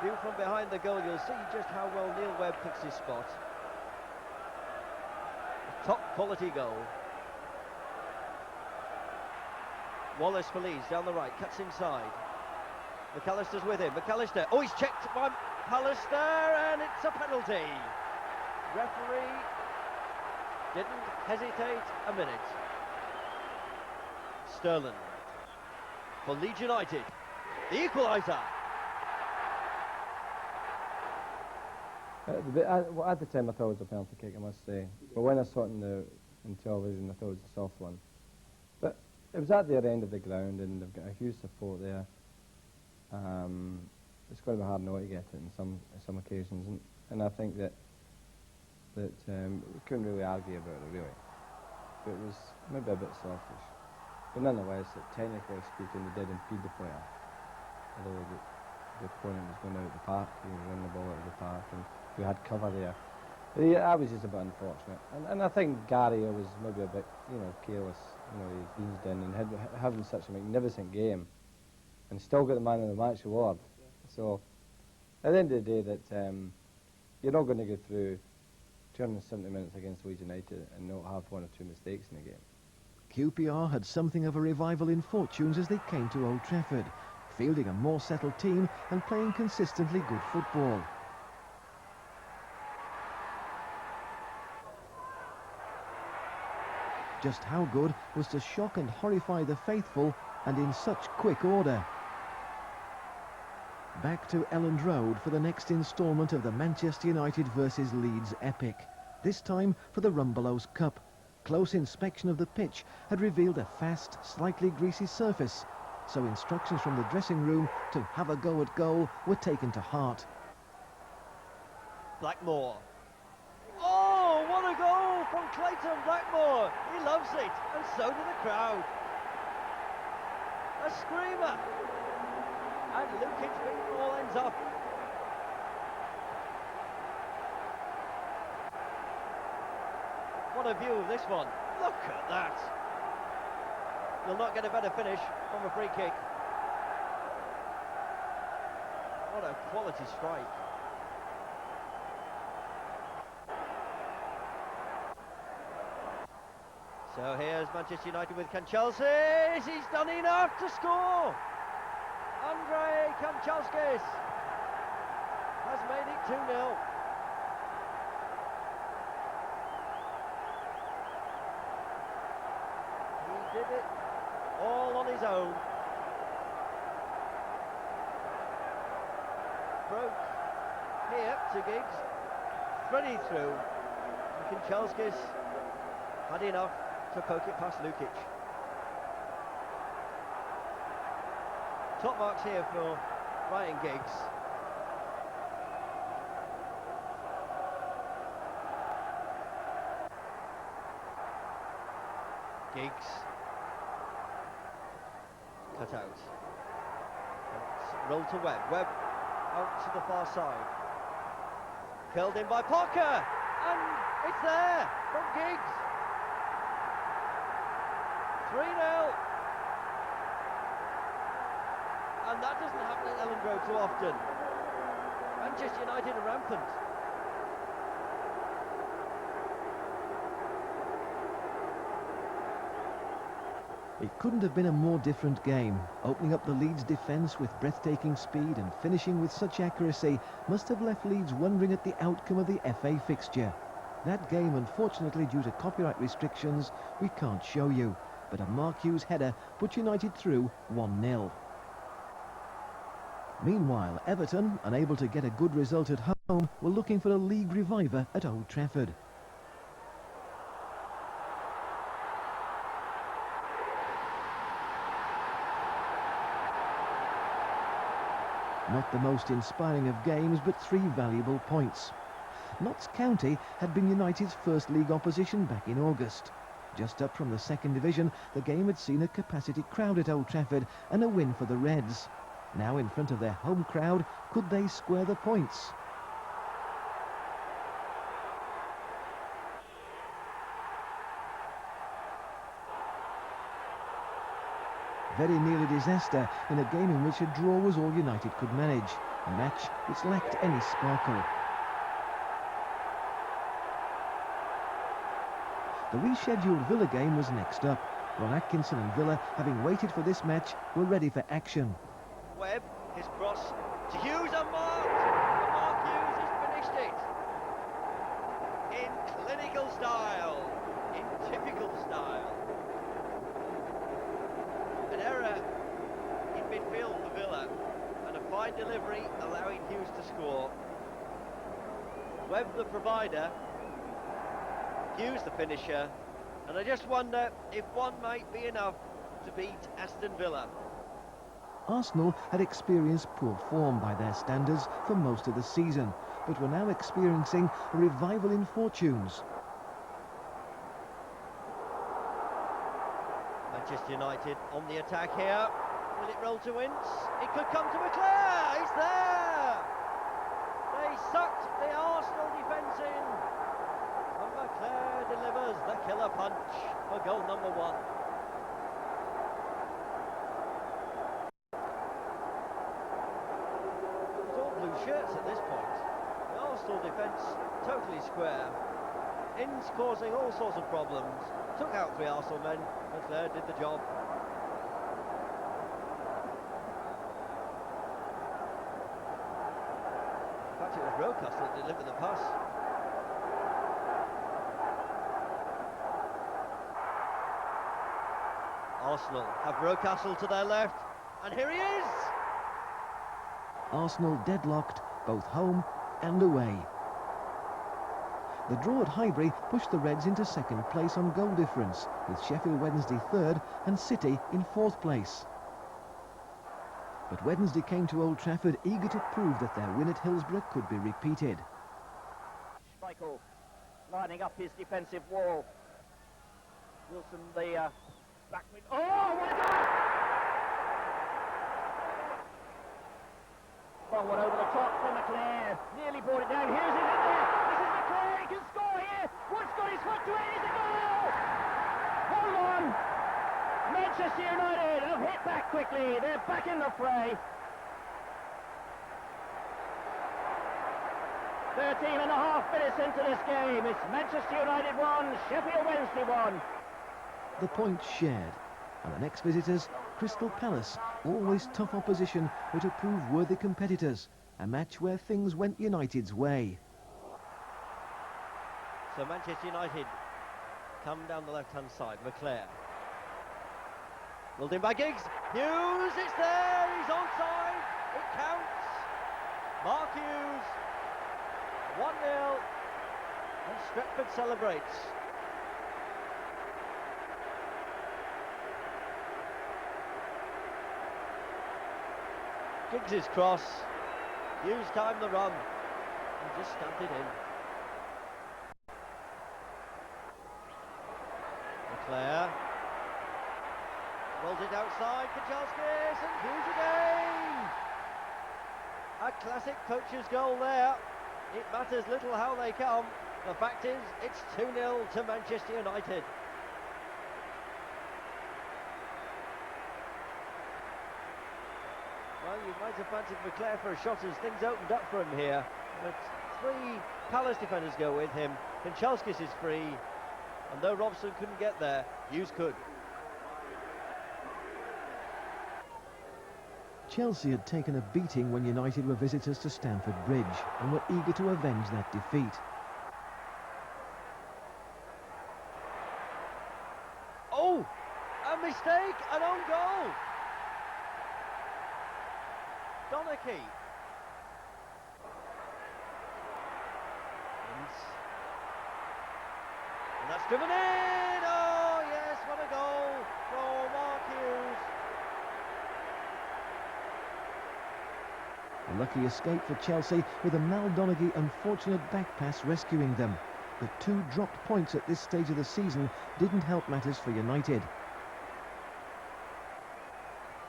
View from behind the goal, you'll see just how well Neil Webb picks his spot. A top quality goal. Wallace for Leeds down the right, cuts inside. McAllister's with him. McAllister. Oh, he's checked by Pallister, and it's a penalty. Referee didn't hesitate a minute. Sterling for Leeds United. The equaliser. At the time I thought it was a penalty kick, I must say. But when I saw it in television, I thought it was a soft one. But it was at their end of the ground, and they've got a huge support there. It's going to be hard not to get it in some occasions, and I think that we couldn't really argue about it, really. But it was maybe a bit selfish. But nonetheless, technically speaking, they did impede the player. Although the opponent was going out of the park, he was running the ball out of the park, and we had cover there. But yeah, that was just a bit unfortunate. And I think Gary was maybe a bit, you know, careless. You know, he eased in and having such a magnificent game, and still got the man of the match award. So, at the end of the day, that you're not going to go through 270 minutes against Leeds United and not have 1 or 2 mistakes in the game. QPR had something of a revival in fortunes as they came to Old Trafford, fielding a more settled team and playing consistently good football. Just how good was to shock and horrify the faithful, and in such quick order. Back to Elland Road for the next instalment of the Manchester United versus Leeds epic, this time for the Rumbelows Cup. Close inspection of the pitch had revealed a fast, slightly greasy surface, so instructions from the dressing room to have a go at goal were taken to heart. Blackmore. Oh, what a goal from Clayton Blackmore. He loves it, and so do the crowd. A screamer. And Lukic finger all ends up. What a view of this one. Look at that. You'll not get a better finish from a free kick. What a quality strike. So here's Manchester United with Kanchelskis. He's done enough to score. Andrei Kanchelskis has made it 2-0. He did it all on his own. Broke here to Giggs, threading through, and Kanchelskis had enough to poke it past Lukic. Top marks here for Ryan Giggs. Giggs. Cut out. It's rolled to Webb. Webb out to the far side. Curled in by Parker. And it's there from Giggs. 3-0. And that doesn't happen at Ellen Road too often. Manchester United are rampant. It couldn't have been a more different game. Opening up the Leeds defence with breathtaking speed and finishing with such accuracy must have left Leeds wondering at the outcome of the FA fixture. That game, unfortunately, due to copyright restrictions, we can't show you. But a Mark Hughes header put United through 1-0. Meanwhile, Everton, unable to get a good result at home, were looking for a league reviver at Old Trafford. Not the most inspiring of games, but 3 valuable points. Notts County had been United's first league opposition back in August. Just up from the second division, the game had seen a capacity crowd at Old Trafford and a win for the Reds. Now in front of their home crowd, could they square the points? Very nearly disaster in a game in which a draw was all United could manage. A match which lacked any sparkle. The rescheduled Villa game was next up. Ron Atkinson and Villa, having waited for this match, were ready for action. Webb, his cross to Hughes, unmarked. And Mark Hughes has finished it. In clinical style. In typical style. An error in midfield for Villa. And a fine delivery allowing Hughes to score. Webb the provider. Hughes the finisher. And I just wonder if one might be enough to beat Aston Villa. Arsenal had experienced poor form by their standards for most of the season, but were now experiencing a revival in fortunes. Manchester United on the attack here. Will it roll to Ince? It could come to McClare. He's there. They sucked the Arsenal defence in. And McClare delivers the killer punch for goal number 1. It's all blue shirts at this point. The Arsenal defence totally square. Ince causing all sorts of problems. Took out 3 Arsenal men. McClare did the job. In fact, it was Rocastle that delivered the pass. Arsenal have Rocastle to their left, and here he is! Arsenal deadlocked, both home and away. The draw at Highbury pushed the Reds into second place on goal difference, with Sheffield Wednesday third and City in fourth place. But Wednesday came to Old Trafford eager to prove that their win at Hillsborough could be repeated. Schmeichel lining up his defensive wall. Wilson, the back wing. Oh, what a goal! Long one over the top for McClare. Nearly brought it down. Here's his in there. This is McClare. He can score here. What's got his foot to it. Is a goal! 1-1. Manchester United have hit back quickly. They're back in the fray. 13 and a half minutes into this game. It's Manchester United 1, Sheffield Wednesday 1. The points shared. And the next visitors, Crystal Palace, always tough opposition, were to prove worthy competitors. A match where things went United's way. So Manchester United come down the left-hand side. McClare. Rolled in by Giggs. Hughes, it's there. He's onside. It counts. Mark Hughes. 1-0. And Stretford celebrates. Giggs' cross. Hughes timed the run and just stamped it in. McClare rolls it outside for Chelskis and Hughes again. A classic coach's goal there. It matters little how they come. The fact is, it's 2-0 to Manchester United. Well, you might have fancied McClare for a shot as things opened up for him here. But 3 Palace defenders go with him. Kanchelskis is free. And though Robson couldn't get there, Hughes could. Chelsea had taken a beating when United were visitors to Stamford Bridge and were eager to avenge that defeat. Oh! A mistake! An own goal! Donachie. And that's driven in! Oh yes, what a goal for Mark Hughes. A lucky escape for Chelsea with a Mal Donaghy unfortunate back pass rescuing them. The 2 dropped points at this stage of the season didn't help matters for United.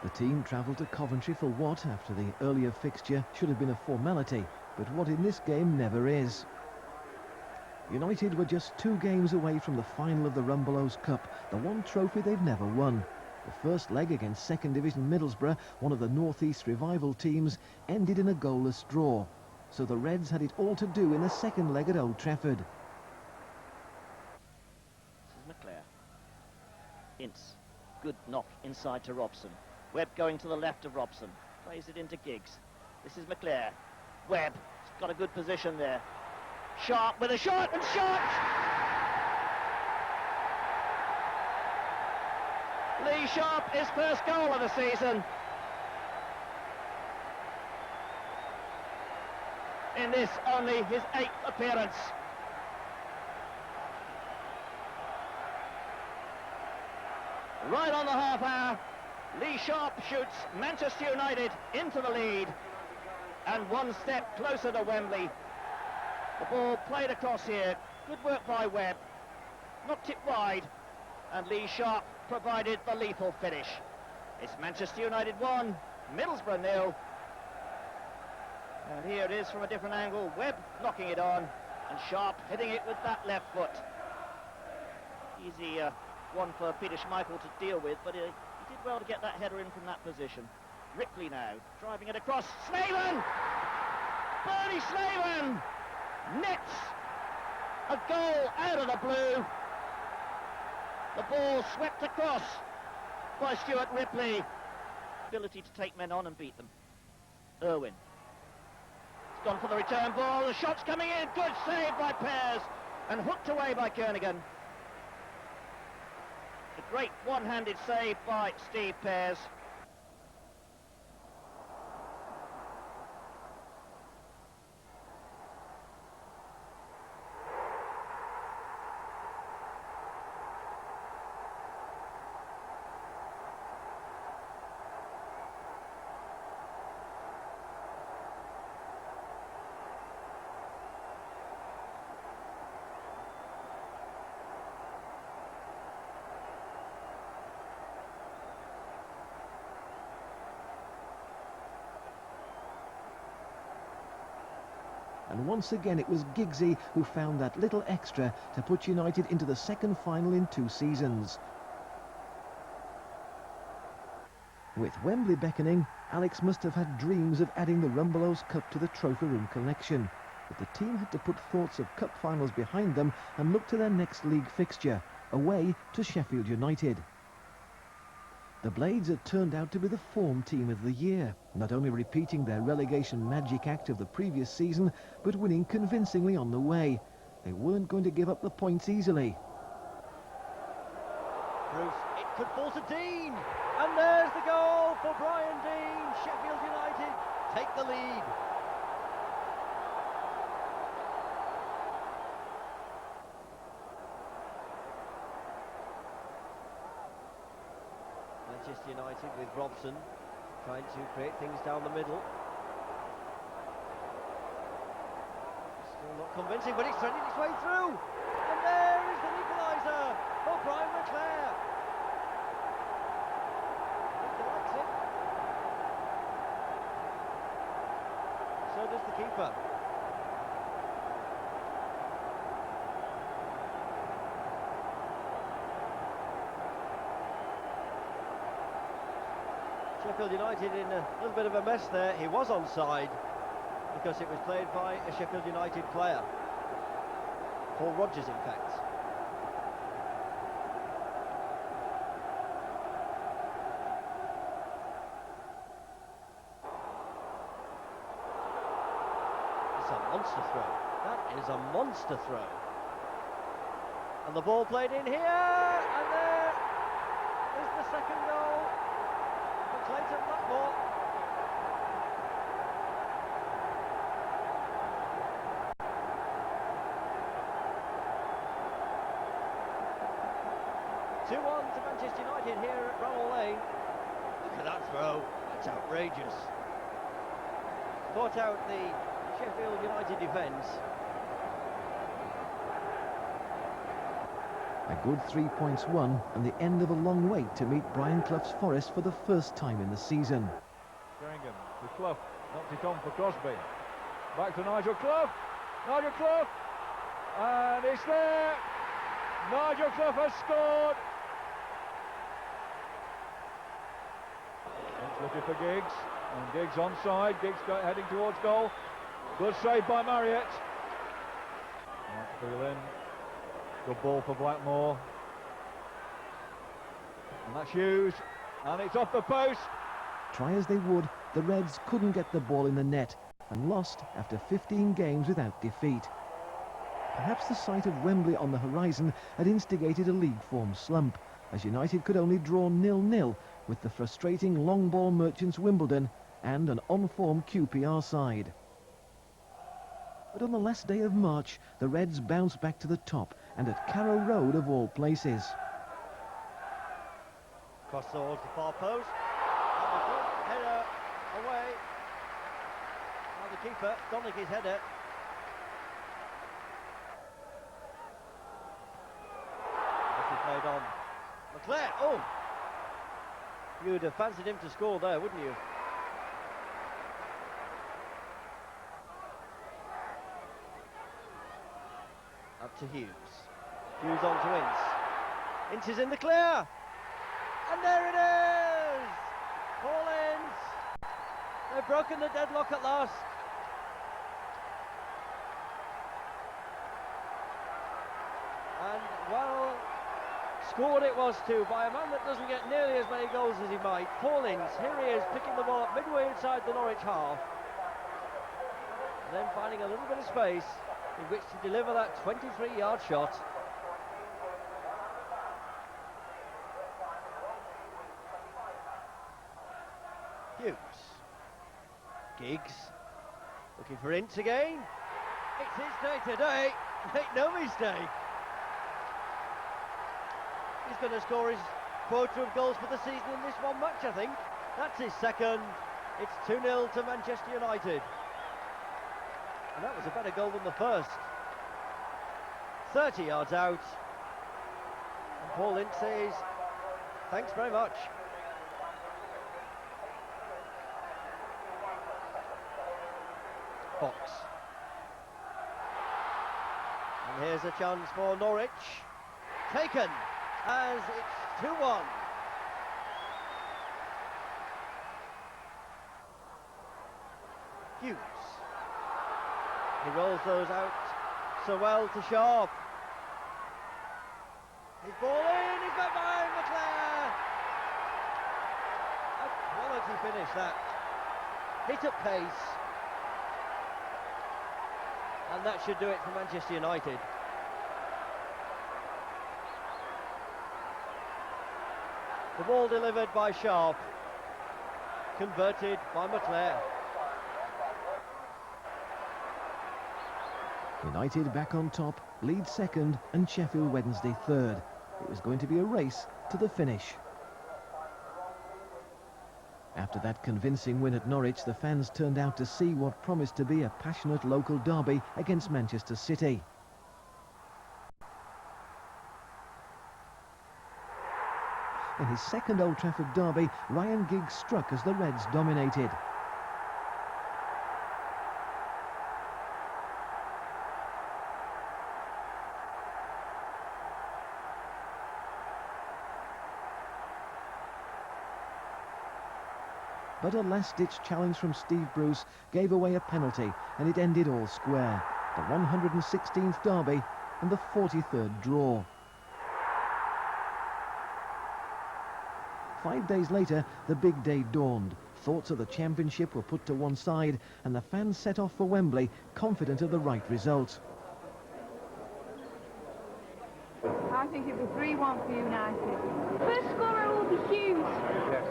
The team travelled to Coventry for what, after the earlier fixture, should have been a formality, but what in this game never is. United were just 2 games away from the final of the Rumbelows Cup, the one trophy they've never won. The first leg against 2nd Division Middlesbrough, one of the North East revival teams, ended in a goalless draw. So the Reds had it all to do in the second leg at Old Trafford. This is McClare. Ince. Good knock inside to Robson. Webb going to the left of Robson. Plays it into Giggs. This is McClare. Webb. He's got a good position there. Sharp with a shot and shot! Lee Sharp, his first goal of the season. In this, only his 8th appearance. Right on the half hour, Lee Sharp shoots Manchester United into the lead and 1 step closer to Wembley. The ball played across here. Good work by Webb. Knocked it wide. And Lee Sharp provided the lethal finish. It's Manchester United 1, Middlesbrough 0. And here it is from a different angle. Webb knocking it on. And Sharp hitting it with that left foot. Easy one for Peter Schmeichel to deal with, but he did well to get that header in from that position. Ripley now, driving it across. Slaven! Bernie Slaven! Nets a goal out of the blue. The ball swept across by Stuart Ripley. Ability to take men on and beat them. Irwin. It's gone for the return ball. The shot's coming in. Good save by Pears. And hooked away by Kernaghan. A great one-handed save by Steve Pears. and once again it was Giggsy who found that little extra to put United into the second final in 2 seasons. With Wembley beckoning, Alex must have had dreams of adding the Rumbelows Cup to the trophy room collection, but the team had to put thoughts of cup finals behind them and look to their next league fixture, away to Sheffield United. The Blades had turned out to be the form team of the year, not only repeating their relegation magic act of the previous season, but winning convincingly on the way. They weren't going to give up the points easily. Bruce, it could fall to Dean, and there's the goal for Brian Dean. Sheffield United take the lead. Manchester United with Robson trying to create things down the middle. Still not convincing, but it's threading its way through. And there is the equaliser for Brian McClare. He likes it. So does the keeper. Sheffield United in a little bit of a mess there. He was onside because it was played by a Sheffield United player. Paul Rodgers, in fact. It's a monster throw. That is a monster throw. And the ball played in here, and there is the second goal. Clayton Blackmore. Two on to Manchester United here at Bramall Lane. Look at that throw. That's outrageous. Caught out the Sheffield United defence. A good 3 points won and the end of a long wait to meet Brian Clough's Forest for the first time in the season. Sheringham to Clough, knocked it on for Crosby. Back to Nigel Clough. Nigel Clough, and it's there. Nigel Clough has scored. It's looking for Giggs, and Giggs onside. Giggs heading towards goal. Good save by Marriott. Might feel in. Good ball for Blackmore. And that's Hughes. And it's off the post. Try as they would, the Reds couldn't get the ball in the net and lost after 15 games without defeat. Perhaps the sight of Wembley on the horizon had instigated a league form slump, as United could only draw 0-0 with the frustrating long ball merchants Wimbledon and an on-form QPR side. But on the last day of March, the Reds bounced back to the top, and at Carrow Road of all places. Cross towards the far post. And the good header away. Now the keeper, Donaghy's header. He played on. McClare, oh! You'd have fancied him to score there, wouldn't you? Up to Hughes. Hughes on to Ince. Ince is in the clear. And there it is! Paul Ince. They've broken the deadlock at last. And, well, scored it was too by a man that doesn't get nearly as many goals as he might. Paul Ince, here he is picking the ball up midway inside the Norwich half. And then finding a little bit of space in which to deliver that 23-yard shot. Hughes. Giggs. Looking for Ince again. It's his day today. Make no mistake. He's going to score his quota of goals for the season in this one match, I think. That's his second. It's 2-0 to Manchester United. And that was a better goal than the first. 30 yards out. And Paul Ince says, thanks very much. Fox. And here's a chance for Norwich. Taken as it's 2-1. Hughes. He rolls those out so well to Sharp. His ball in, he's got by McClare. A quality finish that. He took pace. And that should do it for Manchester United. The ball delivered by Sharp. Converted by McClare. United back on top, Leeds second and Sheffield Wednesday third. It was going to be a race to the finish. After that convincing win at Norwich, the fans turned out to see what promised to be a passionate local derby against Manchester City. In his second Old Trafford derby, Ryan Giggs struck as the Reds dominated. But a last-ditch challenge from Steve Bruce gave away a penalty, and it ended all square. The 116th derby and the 43rd draw. 5 days later, the big day dawned. Thoughts of the championship were put to one side, and the fans set off for Wembley, confident of the right result. I think it was 3-1 for United. First scorer will be Hughes. Yes.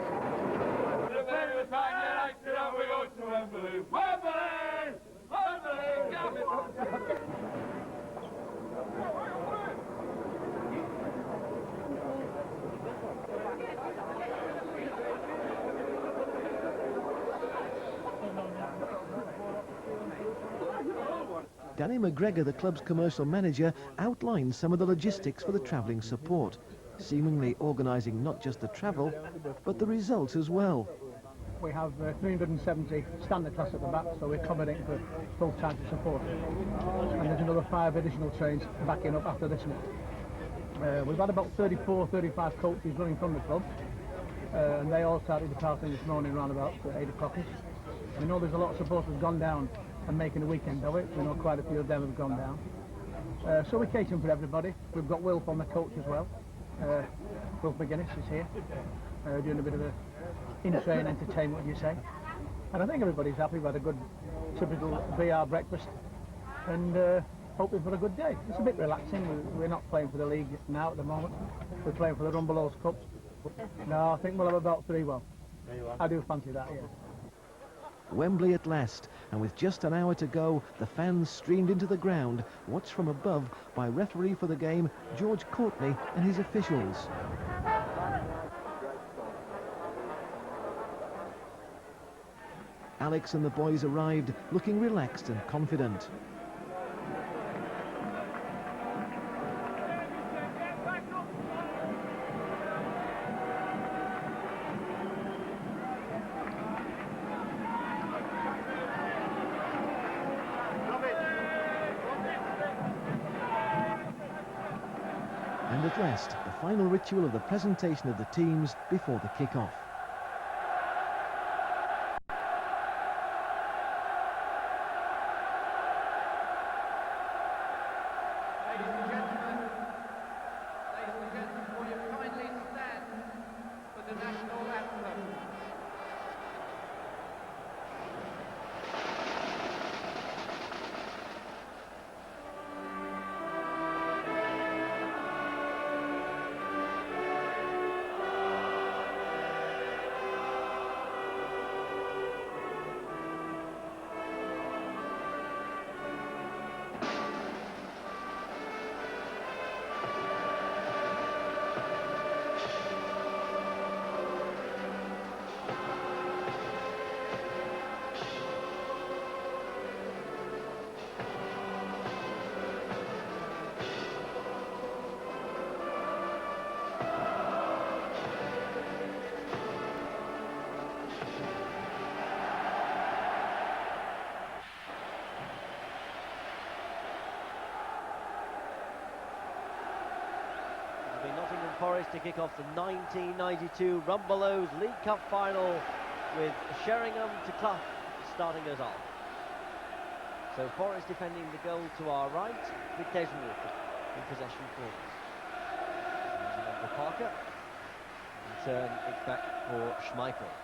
Danny McGregor, the club's commercial manager, outlined some of the logistics for the travelling support, seemingly organising not just the travel, but the result as well. We have 370 standard class at the back, so we're accommodating for full-time support. And there's another 5 additional trains backing up after this one. We've had about 34, 35 coaches running from the club, and they all started departing this morning around about 8 o'clock. We know there's a lot of supporters gone down and making a weekend of it. We know quite a few of them have gone down. So we're catering for everybody. We've got Wilf on the coach as well. Wilf McGuinness is here, doing a bit of a in-train entertainment, would you say. And I think everybody's happy. We've had a good typical BR breakfast and hoping for a good day. It's a bit relaxing. We're not playing for the league now at the moment. We're playing for the Rumbelows Cup. No, I think we'll have about 3-1. I do fancy that, yeah. Wembley at last, and with just an hour to go, the fans streamed into the ground, watched from above by referee for the game, George Courtney, and his officials. Alex and the boys arrived looking relaxed and confident. And at last, the final ritual of the presentation of the teams before the kick-off. Ladies and gentlemen, will you kindly stand for the national anthem? Forest to kick off the 1992 Rumbelows League Cup final with Sheringham to Clough starting us off. So Forest defending the goal to our right with Des Walker in possession for us. Number Parker. In turn, it's back for Schmeichel.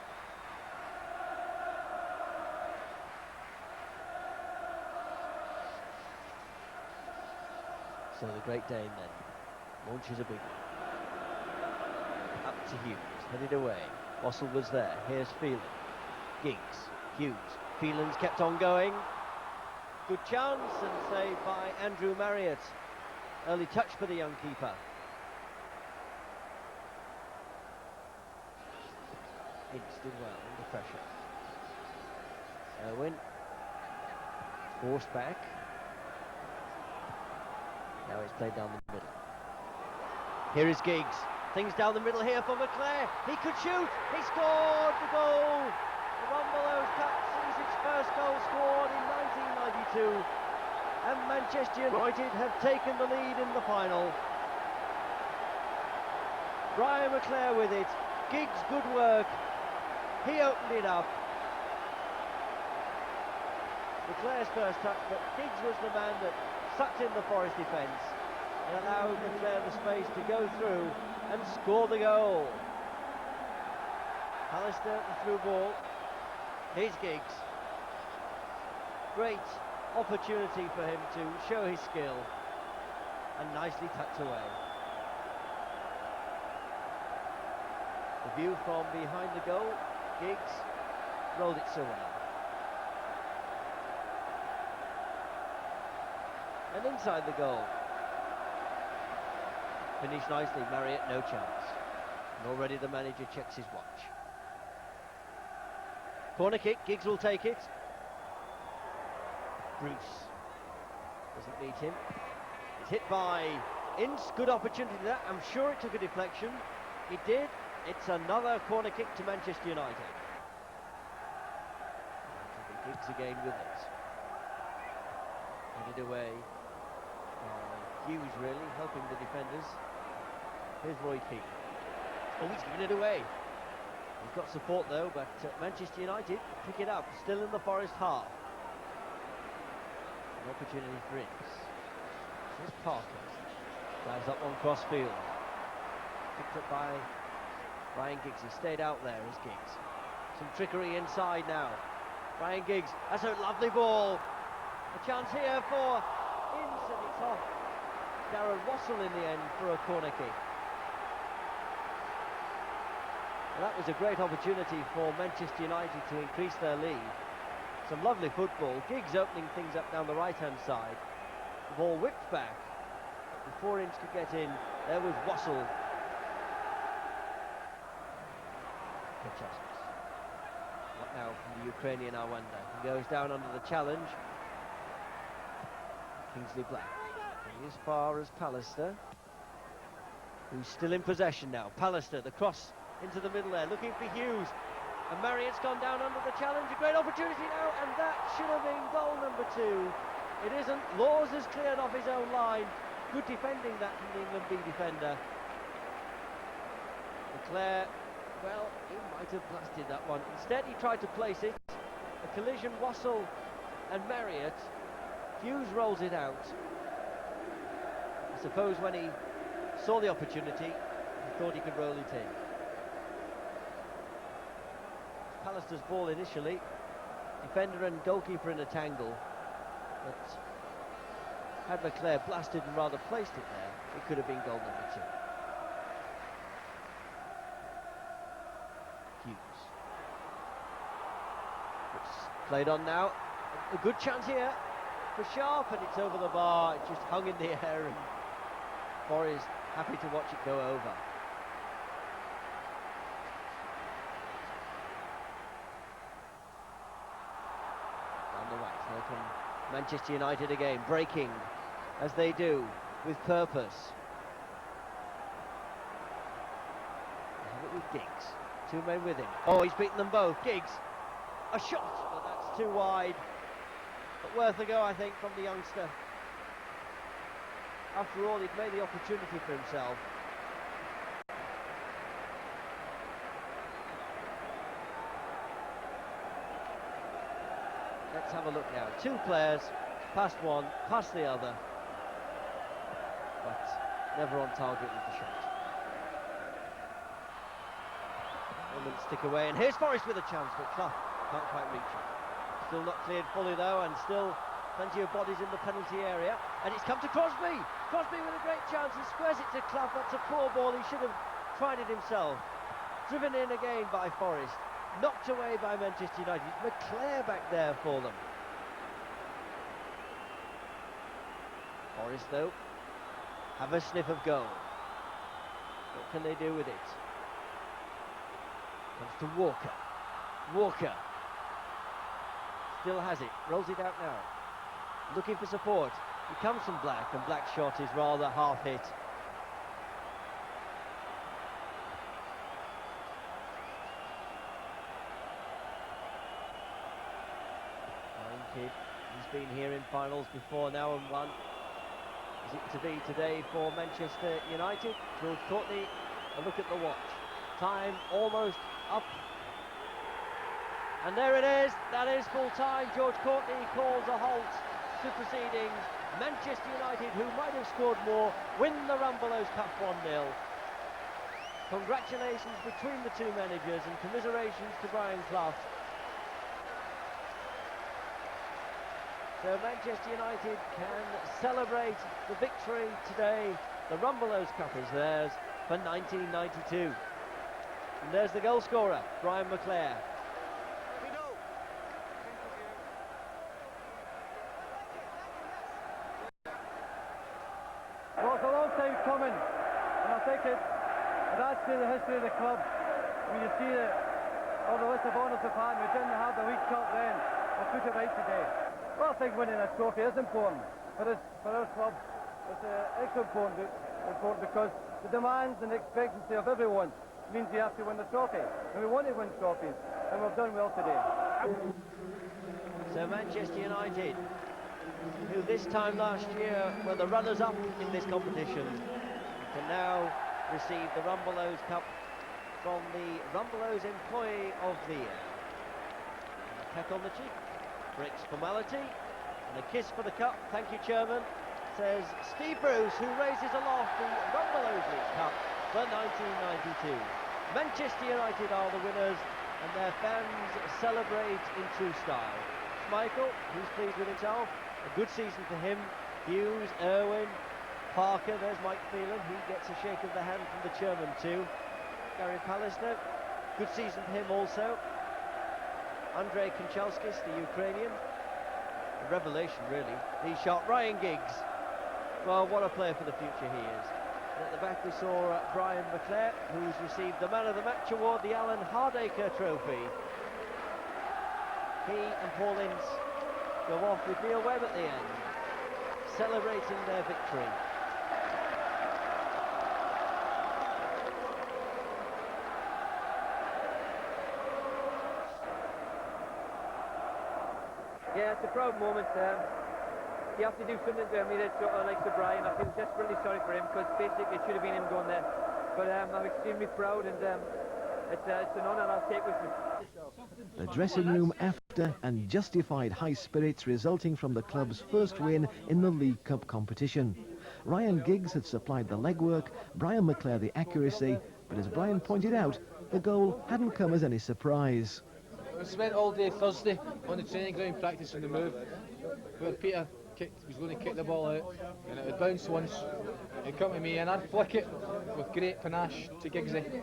So the Great Dane then launches a big one. Up to Hughes, headed away. Wassell was there. Here's Phelan. Giggs, Hughes. Phelan's kept on going. Good chance and saved by Andrew Marriott. Early touch for the young keeper. Ince did well under pressure. Irwin forced back. Now it's played down the middle. Here is Giggs. Things down the middle here for McClare. He could shoot. He scored the goal. The Rumbelows Cup sees its first goal scored in 1992. And Manchester United have taken the lead in the final. Brian McClare with it. Giggs, good work. He opened it up. McClare's first touch, but Giggs was the man that sucked in the Forest defence and allowed McClare the space to go through and score the goal. Pallister, the through ball. Here's Giggs. Great opportunity for him to show his skill and nicely tucked away. The view from behind the goal. Giggs rolled it so well. And inside the goal. Finished nicely, Marriott, no chance. And already the manager checks his watch. Corner kick, Giggs will take it. Bruce doesn't meet him. It's hit by Ince, good opportunity to that. I'm sure it took a deflection. It did. It's another corner kick to Manchester United. Giggs again with it. Headed away. Hughes really helping the defenders. Here's Roy Keane. Oh, he's given it away. He's got support though, but Manchester United pick it up, still in the Forest half. An opportunity for Ince. Here's Parker. Drives up on cross field. Picked up by Ryan Giggs. He stayed out there as Giggs. Some trickery inside now. Ryan Giggs. That's a lovely ball. A chance here for Ince, and it's off. Darren Wassell in the end for a corner kick. Well, that was a great opportunity for Manchester United to increase their lead. Some lovely football. Giggs opening things up down the right-hand side. The ball whipped back. Before Ince could get in, there was Wassell. What now from the Ukrainian Arwanda? He goes down under the challenge. Kingsley Black. As far as Pallister, who's still in possession now. Pallister, the cross into the middle there, looking for Hughes. And Marriott's gone down under the challenge. A great opportunity now, and that should have been goal number 2. It isn't. Laws has cleared off his own line. Good defending that from the England B defender. McClare, well, he might have blasted that one. Instead, he tried to place it. A collision, Wassell and Marriott. Hughes rolls it out. I suppose when he saw the opportunity, he thought he could roll it in. Pallister's ball initially. Defender and goalkeeper in a tangle. But had McClare blasted and rather placed it there, it could have been goal number 2. Hughes. It's played on now. A good chance here for Sharp, and it's over the bar. It just hung in the air, and Forest happy to watch it go over. Down the right, here come Manchester United again, breaking as they do with purpose. They have it with Giggs. 2 men with him. Oh, he's beaten them both. Giggs, a shot, but that's too wide. But worth a go, I think, from the youngster. After all, he'd made the opportunity for himself. Let's have a look now. Two players, past one, past the other, but never on target with the shot. Moments stick away, and here's Forrest with a chance, but Clough can't quite reach it. Still not cleared fully though, and still plenty of bodies in the penalty area, and it's come to Crosby. Crosby with a great chance and squares it to Clough. That's a poor ball, he should have tried it himself. Driven in again by Forrest, knocked away by Manchester United. McClare back there for them. Forrest though have a sniff of goal. What can they do with it? Comes to Walker. Walker still has it, rolls it out now. Looking for support. It comes from Black, and Black's shot is rather half hit. Ryan Kidd, he's been here in finals before now and won. Is it to be today for Manchester United? George Courtney, a look at the watch. Time almost up. And there it is, that is full time. George Courtney calls a halt to proceedings. Manchester United, who might have scored more, win the Rumbelows Cup 1-0. Congratulations between the two managers and commiserations to Brian Clough. So Manchester United can celebrate the victory today. The Rumbelows Cup is theirs for 1992. And there's the goal scorer, Brian McClare. Well, it's a long time coming, and I think it adds to the history of the club. When you see that all the list of honours have had, we didn't have the League Cup then, we'll put it right today. Well, I think winning this trophy is important for our club. It's extra important because the demands and the expectancy of everyone means you have to win the trophy, and we want to win trophies, and we've done well today. So Manchester United, who this time last year were the runners-up in this competition, can now receive the Rumbelows Cup from the Rumbelows Employee of the Year. And a peck on the cheek breaks formality, and a kiss for the cup. Thank you, Chairman, says Steve Bruce, who raises aloft the Rumbelows League Cup for 1992. Manchester United are the winners, and their fans celebrate in true style. Schmeichel, who's pleased with himself. A good season for him. Hughes, Irwin, Parker, there's Mike Phelan, he gets a shake of the hand from the chairman too. Gary Pallister, good season for him also. Andrei Kanchelskis, the Ukrainian, a revelation really. He shot Ryan Giggs. Well, what a player for the future he is. And at the back we saw Brian McClare, who's received the Man of the Match award, the Alan Hardacre Trophy. He and Paul Ince go off with Neil Webb at the end, celebrating their victory. Yeah, it's a proud moment. You have to do something to emulate it, sort of like to Brian. I feel desperately sorry for him because basically it should have been him going there. But I'm extremely proud, and it's an honour I'll take with me. The dressing room after, and justified high spirits resulting from the club's first win in the League Cup competition. Ryan Giggs had supplied the legwork, Brian McClare the accuracy, but as Brian pointed out, the goal hadn't come as any surprise. We spent all day Thursday on the training ground practising the move, where Peter was going to kick the ball out, and it would bounce once, it'd come to me, and I'd flick it with great panache to Giggsy.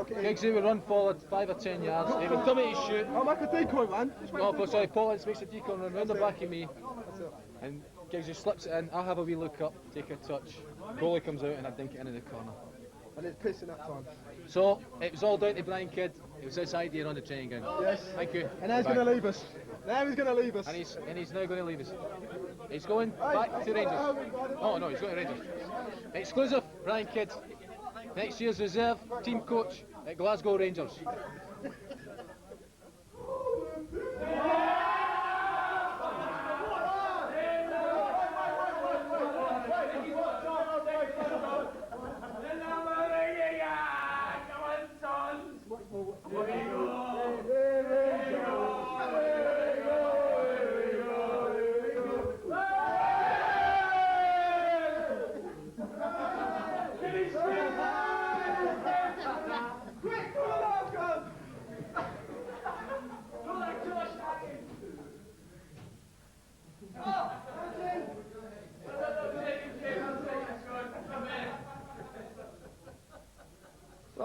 Giggsy would run forward 5 or 10 yards, he would dummy his shoot. I'll make a decoy, man. No, but sorry, Paul Ince makes a decoy and run round the back of me, and Giggsy slips it in, I'll have a wee look up, take a touch, goalie comes out and I dink it into the corner. And it's pissing that time. So, it was all down to Brian Kidd, it was his idea on the training ground. Yes. Thank you. And now he's going to leave us. Now he's going to leave us. And he's now going to leave us. He's going back to Rangers. Oh no, he's going to Rangers. Exclusive, Brian Kidd. Next year's reserve team coach at Glasgow Rangers.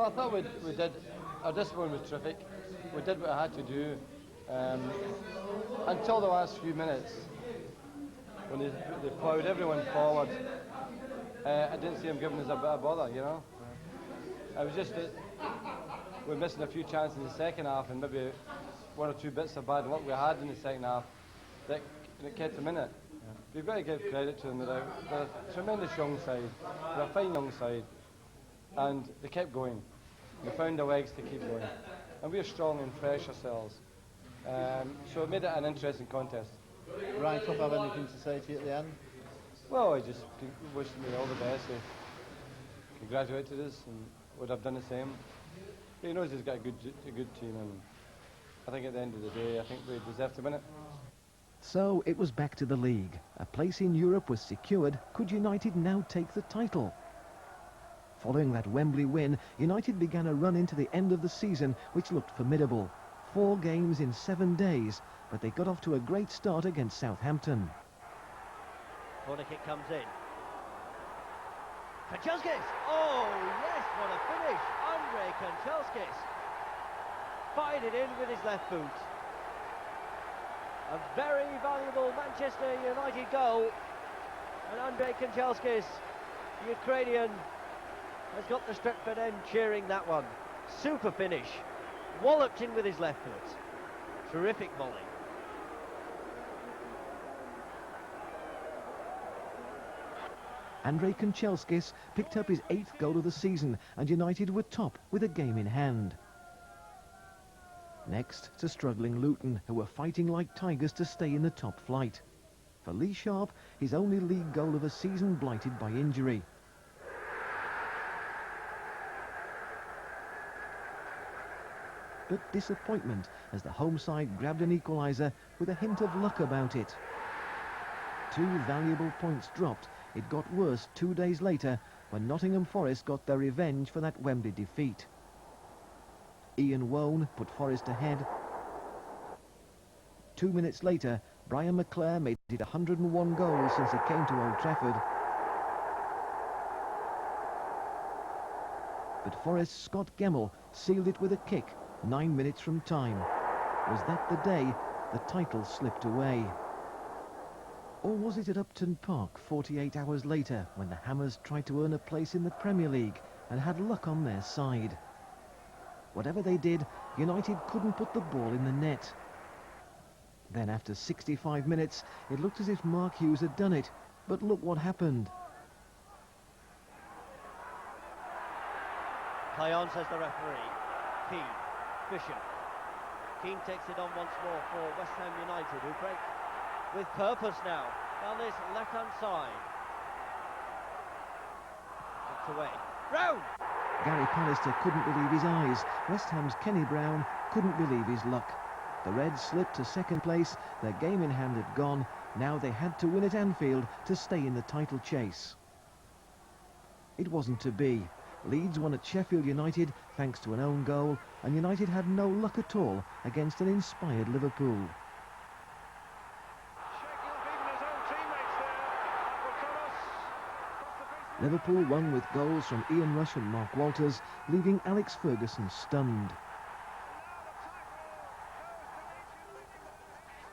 Well, I thought we did. Our discipline was terrific. We did what I had to do until the last few minutes when they ploughed everyone forward. I didn't see them giving us a bit of bother, you know. It was just that we're missing a few chances in the second half, and maybe one or two bits of bad luck we had in the second half that kept them in it. You've got to give credit to them. They're a tremendous young side. They're a fine young side, and they kept going. They found the legs to keep going, and we're strong and fresh ourselves. So it made it an interesting contest. Ryan Clough have anything to say to you at the end? Well, I just wished me all the best. He congratulated us and would have done the same. He knows he's got a good team, and I think at the end of the day, I think we deserve to win it. So it was back to the league. A place in Europe was secured. Could United now take the title? Following that Wembley win, United began a run into the end of the season which looked formidable. 4 games in 7 days, but they got off to a great start against Southampton. Corner kick comes in. Kanchelskis! Oh yes, what a finish! Andrei Kanchelskis fired it in with his left boot. A very valuable Manchester United goal, and Andrei Kanchelskis, the Ukrainian, has got the Stretford end cheering that one. Super finish, walloped in with his left foot. Terrific volley. Andrei Kanchelskis picked up his 8th goal of the season, and United were top with a game in hand. Next to struggling Luton, who were fighting like tigers to stay in the top flight. For Lee Sharp, his only league goal of a season blighted by injury. But disappointment as the home side grabbed an equaliser with a hint of luck about it. 2 valuable points dropped. It got worse 2 days later when Nottingham Forest got their revenge for that Wembley defeat. Ian Wone put Forest ahead. 2 minutes later, Brian McClare made it 101 goals since he came to Old Trafford. But Forest's Scott Gemmell sealed it with a kick 9 minutes from time. Was that the day the title slipped away? Or was it at Upton Park 48 hours later when the Hammers tried to earn a place in the Premier League and had luck on their side? Whatever they did, United couldn't put the ball in the net. Then after 65 minutes, it looked as if Mark Hughes had done it, but look what happened. Play on, says the referee. Keane, Bishop. Keane takes it on once more for West Ham United, who break with purpose now down this left-hand side. Knocked away. Round! Gary Pallister couldn't believe his eyes. West Ham's Kenny Brown couldn't believe his luck. The Reds slipped to second place. Their game in hand had gone. Now they had to win at Anfield to stay in the title chase. It wasn't to be. Leeds won at Sheffield United thanks to an own goal, and United had no luck at all against an inspired Liverpool. Liverpool won with goals from Ian Rush and Mark Walters, leaving Alex Ferguson stunned.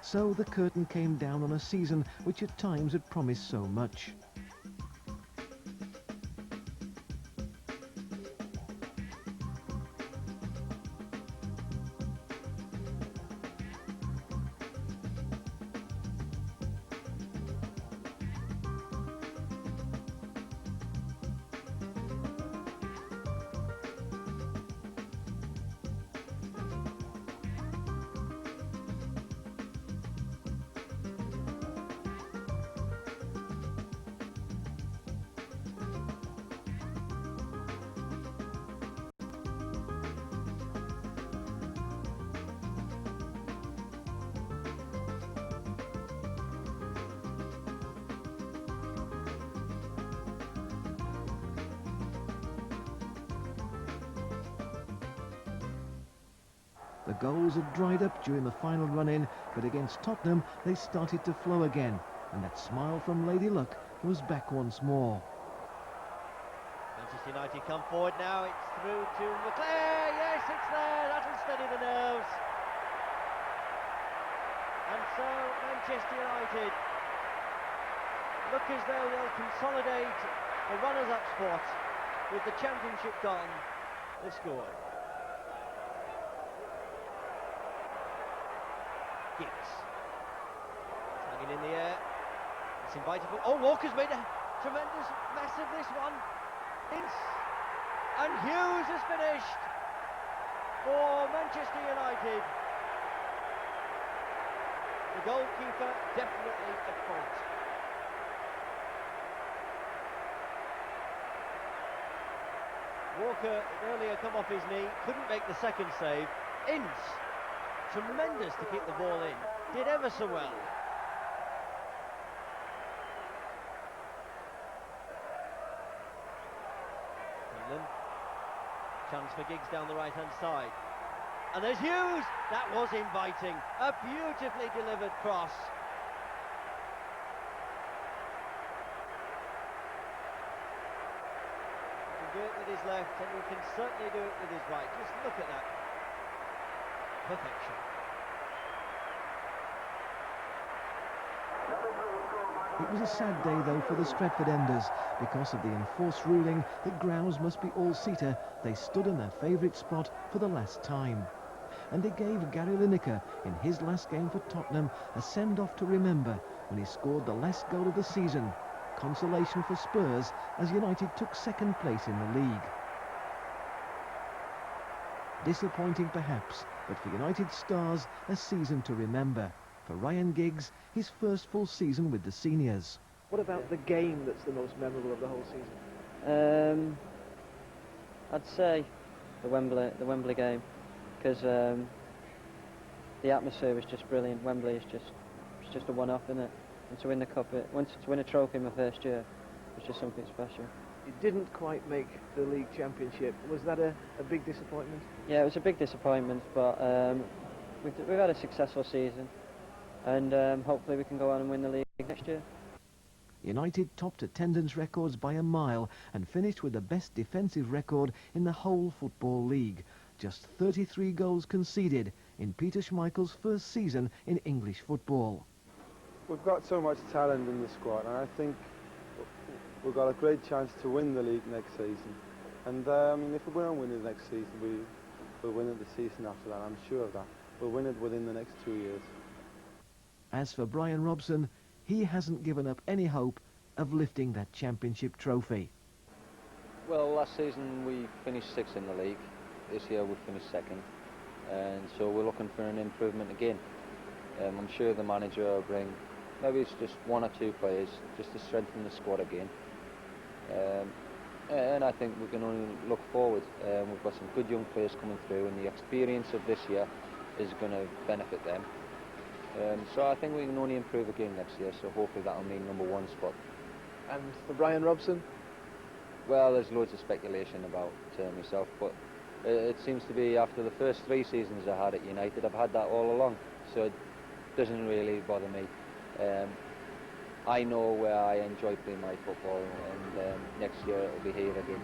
So the curtain came down on a season which at times had promised so much. The goals had dried up during the final run-in, but against Tottenham they started to flow again, and that smile from Lady Luck was back once more. Manchester United come forward now, it's through to McClare, yes, it's there, that'll steady the nerves. And so Manchester United look as though they'll consolidate the runners-up spot with the championship gone. They scored. Giggs. Hanging in the air. It's invited for... Oh, Walker's made a tremendous mess of this one. And Hughes has finished for Manchester United. The goalkeeper definitely at fault. Walker earlier come off his knee, couldn't make the second save. Ince, tremendous to keep the ball in, did ever so well. England, chance for Giggs down the right-hand side. And there's Hughes, that was inviting, a beautifully delivered cross. Do it with his left, and he can certainly do it with his right. Just look at that. Perfection. It was a sad day, though, for the Stretford Enders. Because of the enforced ruling that grounds must be all-seater, they stood in their favourite spot for the last time. And it gave Gary Lineker, in his last game for Tottenham, a send-off to remember when he scored the last goal of the season. Consolation for Spurs as United took second place in the league. Disappointing perhaps, but for United stars, a season to remember. For Ryan Giggs, his first full season with the seniors. What about the game that's the most memorable of the whole season? I'd say the Wembley game, because the atmosphere was just brilliant. Wembley is just a one-off, isn't it? And to win the cup, to win a trophy in my first year was just something special. You didn't quite make the league championship. Was that a big disappointment? Yeah, it was a big disappointment, but we've had a successful season, and hopefully we can go on and win the league next year. United topped attendance records by a mile and finished with the best defensive record in the whole Football League. Just 33 goals conceded in Peter Schmeichel's first season in English football. We've got so much talent in the squad, and I think we've got a great chance to win the league next season. And I mean, if we're going to win it next season, we'll win it the season after that, I'm sure of that. We'll win it within the next 2 years. As for Brian Robson, he hasn't given up any hope of lifting that championship trophy. Well, last season we finished sixth in the league. This year we finished second, and so we're looking for an improvement again. I'm sure the manager will bring, maybe it's just one or two players, just to strengthen the squad again. And I think we can only look forward. We've got some good young players coming through, and the experience of this year is going to benefit them. So I think we can only improve again next year, so hopefully that'll mean #1 spot. And for Brian Robson? Well, there's loads of speculation about myself, but it seems to be after the first 3 seasons I had at United, I've had that all along, so it doesn't really bother me. I know where I enjoy playing my football, and next year it'll be here again.